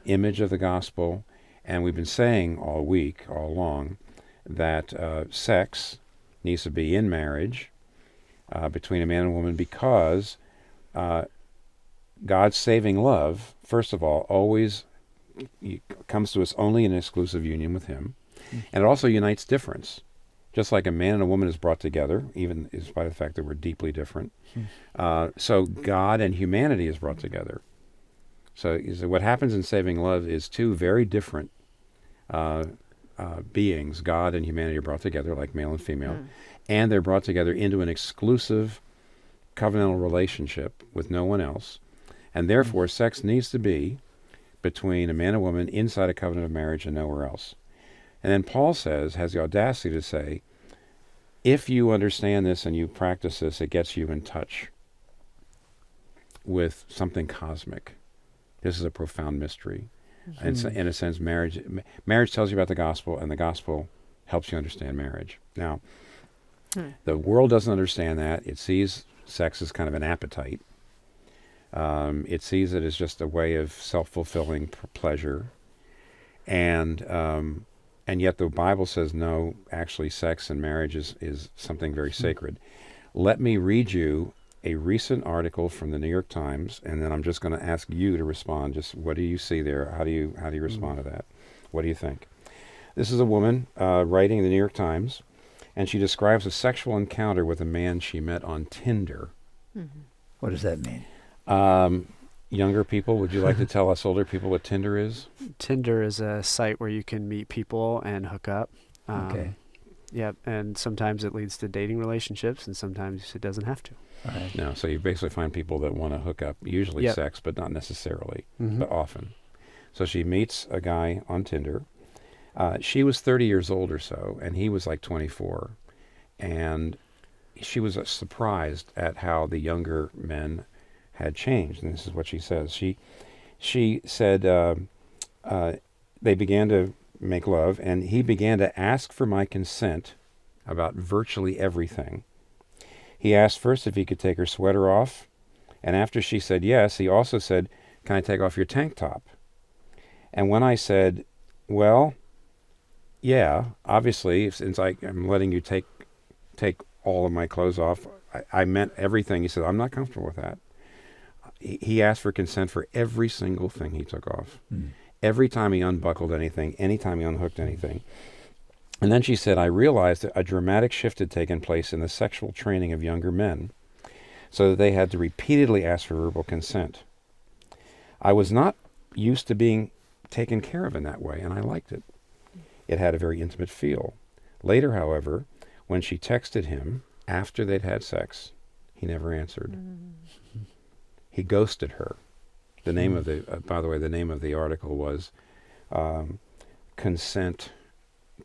image of the gospel. And we've been saying all week, all along, that sex needs to be in marriage between a man and a woman, because God's saving love, first of all, always comes to us only in exclusive union with him. And it also unites difference. Just like a man and a woman is brought together, even in spite of the fact that we're deeply different. So God and humanity is brought together. So what happens in saving love is two very different beings, God and humanity, are brought together like male and female, and they're brought together into an exclusive covenantal relationship with no one else. And therefore, sex needs to be between a man and woman inside a covenant of marriage and nowhere else. And then Paul has the audacity to say, if you understand this and you practice this, it gets you in touch with something cosmic. This is a profound mystery. And so, in a sense, marriage tells you about the gospel, and the gospel helps you understand marriage. Now, the world doesn't understand that. It sees sex as kind of an appetite. It sees it as just a way of self-fulfilling pleasure. And yet the Bible says, no, actually sex and marriage is something very sacred. Let me read you a recent article from the New York Times, and then I'm just going to ask you to respond. Just what do you see there? How do you respond to that? What do you think? This is a woman writing in the New York Times, and she describes a sexual encounter with a man she met on Tinder. What does that mean? Younger people, would you like to tell us older people what Tinder is? Tinder is a site where you can meet people and hook up. Okay. Yeah, and sometimes it leads to dating relationships, and sometimes it doesn't have to. All right. No, so you basically find people that want to hook up, usually sex, but not necessarily, but often. So she meets a guy on Tinder. She was 30 years old or so, and he was like 24. And she was surprised at how the younger men had changed. And this is what she says. She said they began to make love, and he began to ask for my consent about virtually everything. He asked first if he could take her sweater off, and after she said yes, he also said, "Can I take off your tank top?" And when I said, "Well, yeah, obviously, since I'm letting you take all of my clothes off," I meant everything. He said, "I'm not comfortable with that." He asked for consent for every single thing he took off. Every time he unbuckled anything, anytime he unhooked anything. And then she said, I realized that a dramatic shift had taken place in the sexual training of younger men, so that they had to repeatedly ask for verbal consent. I was not used to being taken care of in that way, and I liked it. It had a very intimate feel. Later, however, when she texted him after they'd had sex, he never answered. He ghosted her. The name of by the way, the name of the article was Consent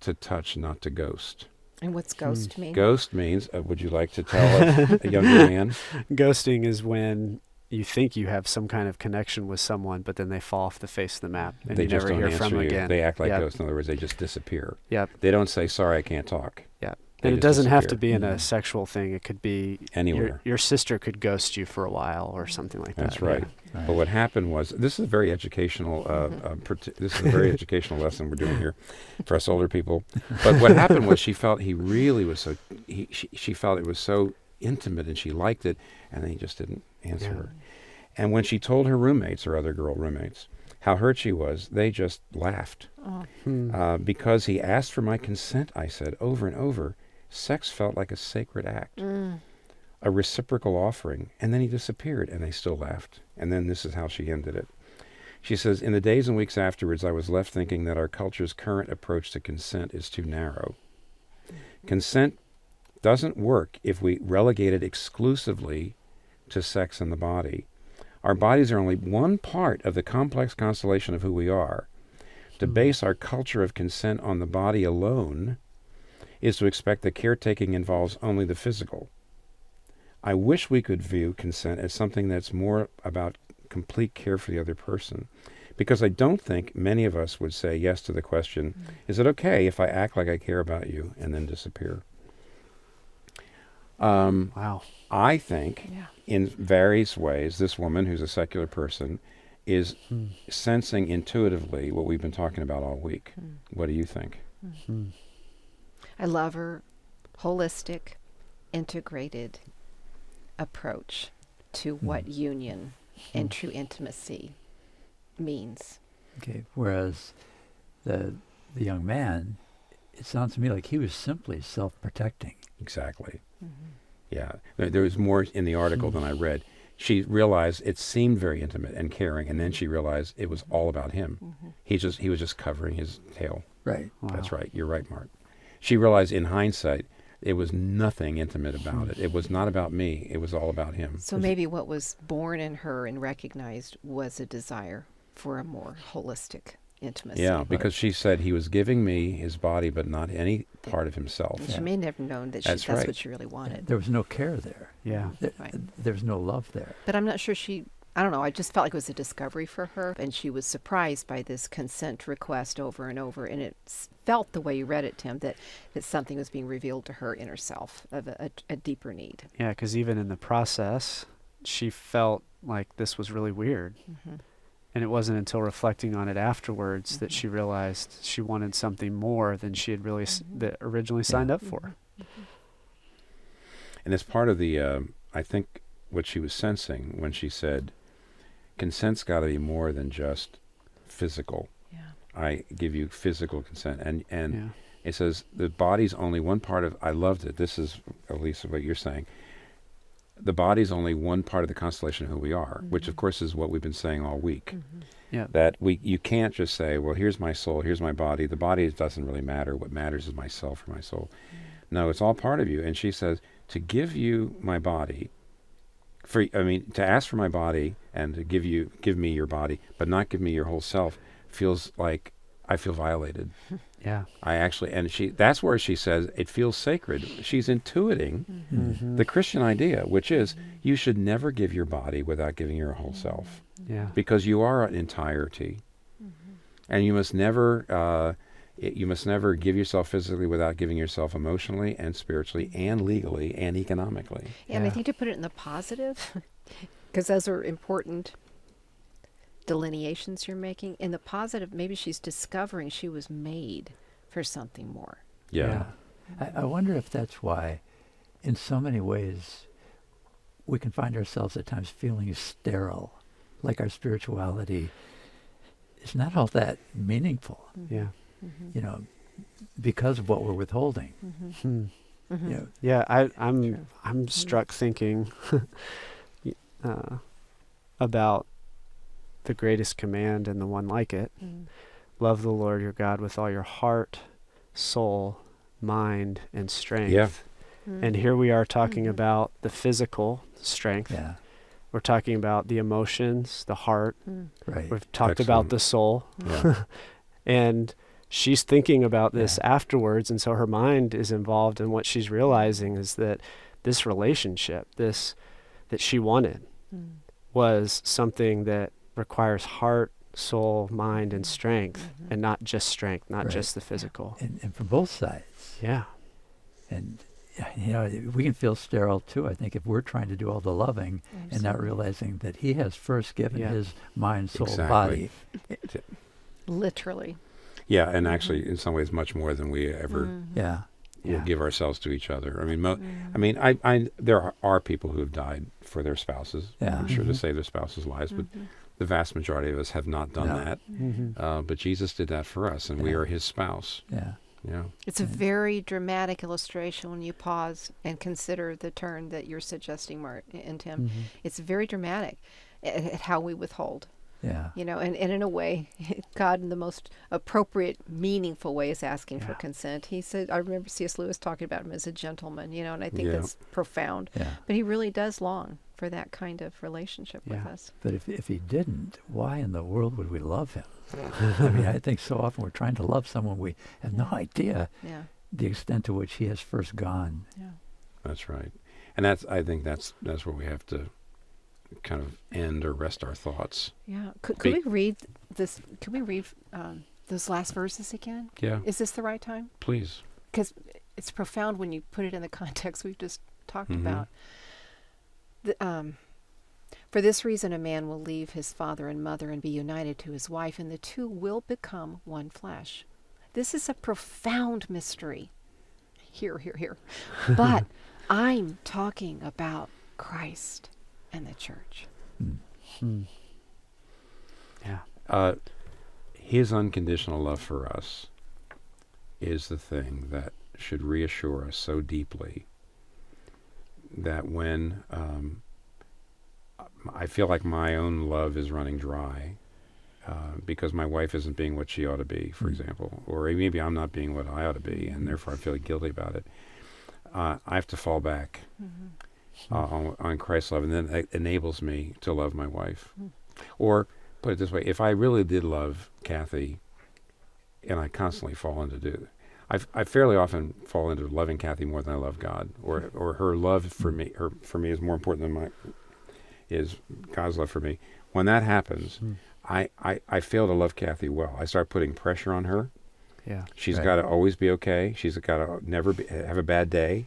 to Touch, Not to Ghost. And what's ghost mean? Ghost means, would you like to tell a younger man? Ghosting is when you think you have some kind of connection with someone, but then they fall off the face of the map, and They you just never don't hear from answer them you. again. They act like ghosts. In other words, they just disappear. Yep. They don't say, sorry, I can't talk. Yep. They And it just doesn't have to disappear. be in a sexual thing. It could be Anywhere. Your sister could ghost you for a while or something like that. That's right. Right. But what happened was, this is a very educational. This is a very educational lesson we're doing here for us older people. But what happened was, she felt he really was so. She felt it was so intimate, and she liked it, and then he just didn't answer her. And when she told her roommates, or other girl roommates, how hurt she was, they just laughed. Because he asked for my consent, I said, over and over. Sex felt like a sacred act, a reciprocal offering, and then he disappeared, and they still laughed. And then this is how she ended it. She says, in the days and weeks afterwards, I was left thinking that our culture's current approach to consent is too narrow. Consent doesn't work if we relegate it exclusively to sex and the body. Our bodies are only one part of the complex constellation of who we are. To base our culture of consent on the body alone is to expect that caretaking involves only the physical. I wish we could view consent as something that's more about complete care for the other person, because I don't think many of us would say yes to the question, is it okay if I act like I care about you and then disappear? Wow. I think in various ways, this woman, who's a secular person, is sensing intuitively what we've been talking about all week. What do you think? I love her holistic, integrated approach to what union and true intimacy means. Okay, whereas the young man, it sounds to me like he was simply self-protecting. Exactly. Yeah. There was more in the article than I read. She realized it seemed very intimate and caring, and then she realized it was all about him. He was just covering his tail. Right. Wow. That's right. You're right, Mark. She realized in hindsight it was nothing intimate about it. It was not about me. It was all about him. So maybe what was born in her and recognized was a desire for a more holistic intimacy. Yeah, because she said he was giving me his body, but not any part of himself. And she may never known that That's that's right. what she really wanted. There was no care there. Yeah. There was no love there. But I'm not sure I don't know, I just felt like it was a discovery for her, and she was surprised by this consent request over and over, and it felt the way you read it, Tim, that something was being revealed to her inner self of a deeper need. Yeah, because even in the process, she felt like this was really weird. And it wasn't until reflecting on it afterwards that she realized she wanted something more than she had really that originally signed up for. And as part of the, I think what she was sensing when she said, consent's got to be more than just physical. Yeah. I give you physical consent. And it says the body's only one part of, I loved it. This is, Elisa, what you're saying. The body's only one part of the constellation of who we are, which of course is what we've been saying all week. Yeah. That you can't just say, well, here's my soul, here's my body. The body doesn't really matter. What matters is myself or my soul. No, it's all part of you. And she says, to give you my body, to ask for my body and to give me your body, but not give me your whole self, feels like I feel violated. Yeah. That's where she says it feels sacred. She's intuiting the Christian idea, which is you should never give your body without giving your whole self. Yeah. Because you are an entirety. And you must never give yourself physically without giving yourself emotionally and spiritually and legally and economically. And I think to put it in the positive, because those are important delineations you're making. In the positive, maybe she's discovering she was made for something more. Yeah. I wonder if that's why, in so many ways, we can find ourselves at times feeling sterile, like our spirituality is not all that meaningful. Yeah. Because of what we're withholding. Yeah, I'm struck thinking about the greatest command and the one like it. Love the Lord your God with all your heart, soul, mind, and strength. Yeah. And here we are talking about the physical strength. Yeah. We're talking about the emotions, the heart. Right. We've talked about the soul. Yeah. And she's thinking about this afterwards, and so her mind is involved, and what she's realizing is that this relationship, that she wanted, was something that requires heart, soul, mind, and strength, and not just strength, not just the physical. And from both sides. Yeah. And we can feel sterile too, I think, if we're trying to do all the loving and not realizing that he has first given his mind, soul, body. Literally. Yeah, and actually, in some ways, much more than we ever will give ourselves to each other. I mean, there are people who have died for their spouses. Yeah. I'm sure to save their spouses' lives, but the vast majority of us have not done that. But Jesus did that for us, and we are his spouse. Yeah. Yeah. It's a very dramatic illustration when you pause and consider the turn that you're suggesting, Mart and Tim. It's very dramatic at how we withhold. Yeah. And in a way, God in the most appropriate, meaningful way is asking for consent. He said, I remember C.S. Lewis talking about him as a gentleman, and I think that's profound. Yeah. But he really does long for that kind of relationship with us. But if he didn't, why in the world would we love him? I mean, I think so often we're trying to love someone we have no idea the extent to which he has first gone. Yeah. That's right. And I think that's where we have to kind of end or rest our thoughts. Yeah. Could we read this? Could we read those last verses again? Yeah. Is this the right time? Please. Because it's profound when you put it in the context we've just talked Mm-hmm. about. For this reason, a man will leave his father and mother and be united to his wife, and the two will become one flesh. This is a profound mystery. Here. But I'm talking about Christ and the church. Yeah. His unconditional love for us is the thing that should reassure us so deeply that when I feel like my own love is running dry because my wife isn't being what she ought to be, for example, or maybe I'm not being what I ought to be, and therefore I feel guilty about it, I have to fall back on Christ's love, and then it enables me to love my wife. Or, put it this way, if I really did love Kathy, and I constantly fall into I fairly often fall into loving Kathy more than I love God, or her love for me is more important than is God's love for me. When that happens, I fail to love Kathy well. I start putting pressure on her. Yeah. She's got to always be okay. She's got to never have a bad day.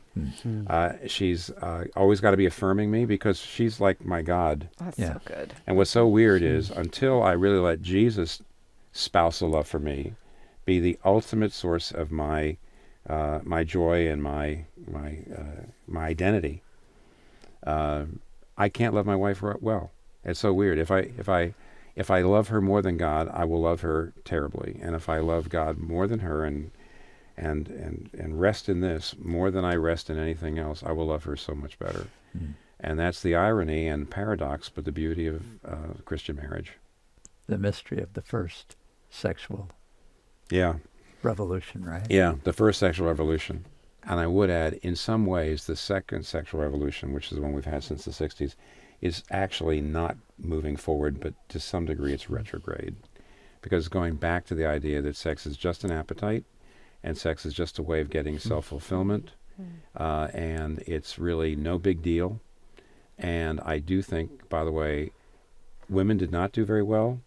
She's always got to be affirming me because she's like my God. That's so good. And what's so weird is until I really let Jesus' spousal love for me be the ultimate source of my joy and my identity, I can't love my wife well. It's so weird. If I love her more than God, I will love her terribly. And if I love God more than her and rest in this more than I rest in anything else, I will love her so much better. And that's the irony and paradox, but the beauty of Christian marriage. The mystery of the first sexual revolution, right? Yeah, the first sexual revolution. And I would add, in some ways, the second sexual revolution, which is the one we've had since the 60s, is actually not moving forward, but to some degree it's retrograde. Because going back to the idea that sex is just an appetite, and sex is just a way of getting self-fulfillment, and it's really no big deal. And I do think, by the way, women did not do very well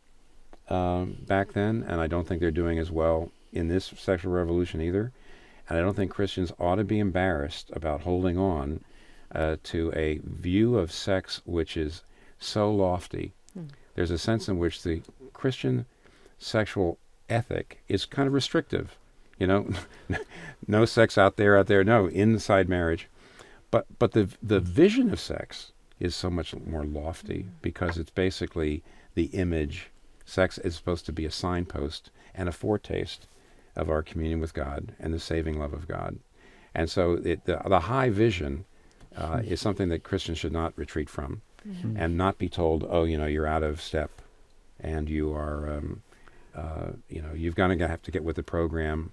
back then, and I don't think they're doing as well in this sexual revolution either. And I don't think Christians ought to be embarrassed about holding on to a view of sex which is so lofty. There's a sense in which the Christian sexual ethic is kind of restrictive. You know, no sex out there, no, inside marriage. But the vision of sex is so much more lofty because it's basically the image. Sex is supposed to be a signpost and a foretaste of our communion with God and the saving love of God. And so the high vision is something that Christians should not retreat from and not be told, oh, you're out of step and you are, you've got to have to get with the program.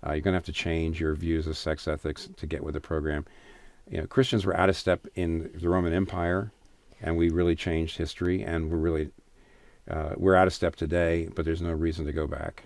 You're going to have to change your views of sex ethics to get with the program. Christians were out of step in the Roman Empire, and we really changed history, and we're out of step today, but there's no reason to go back.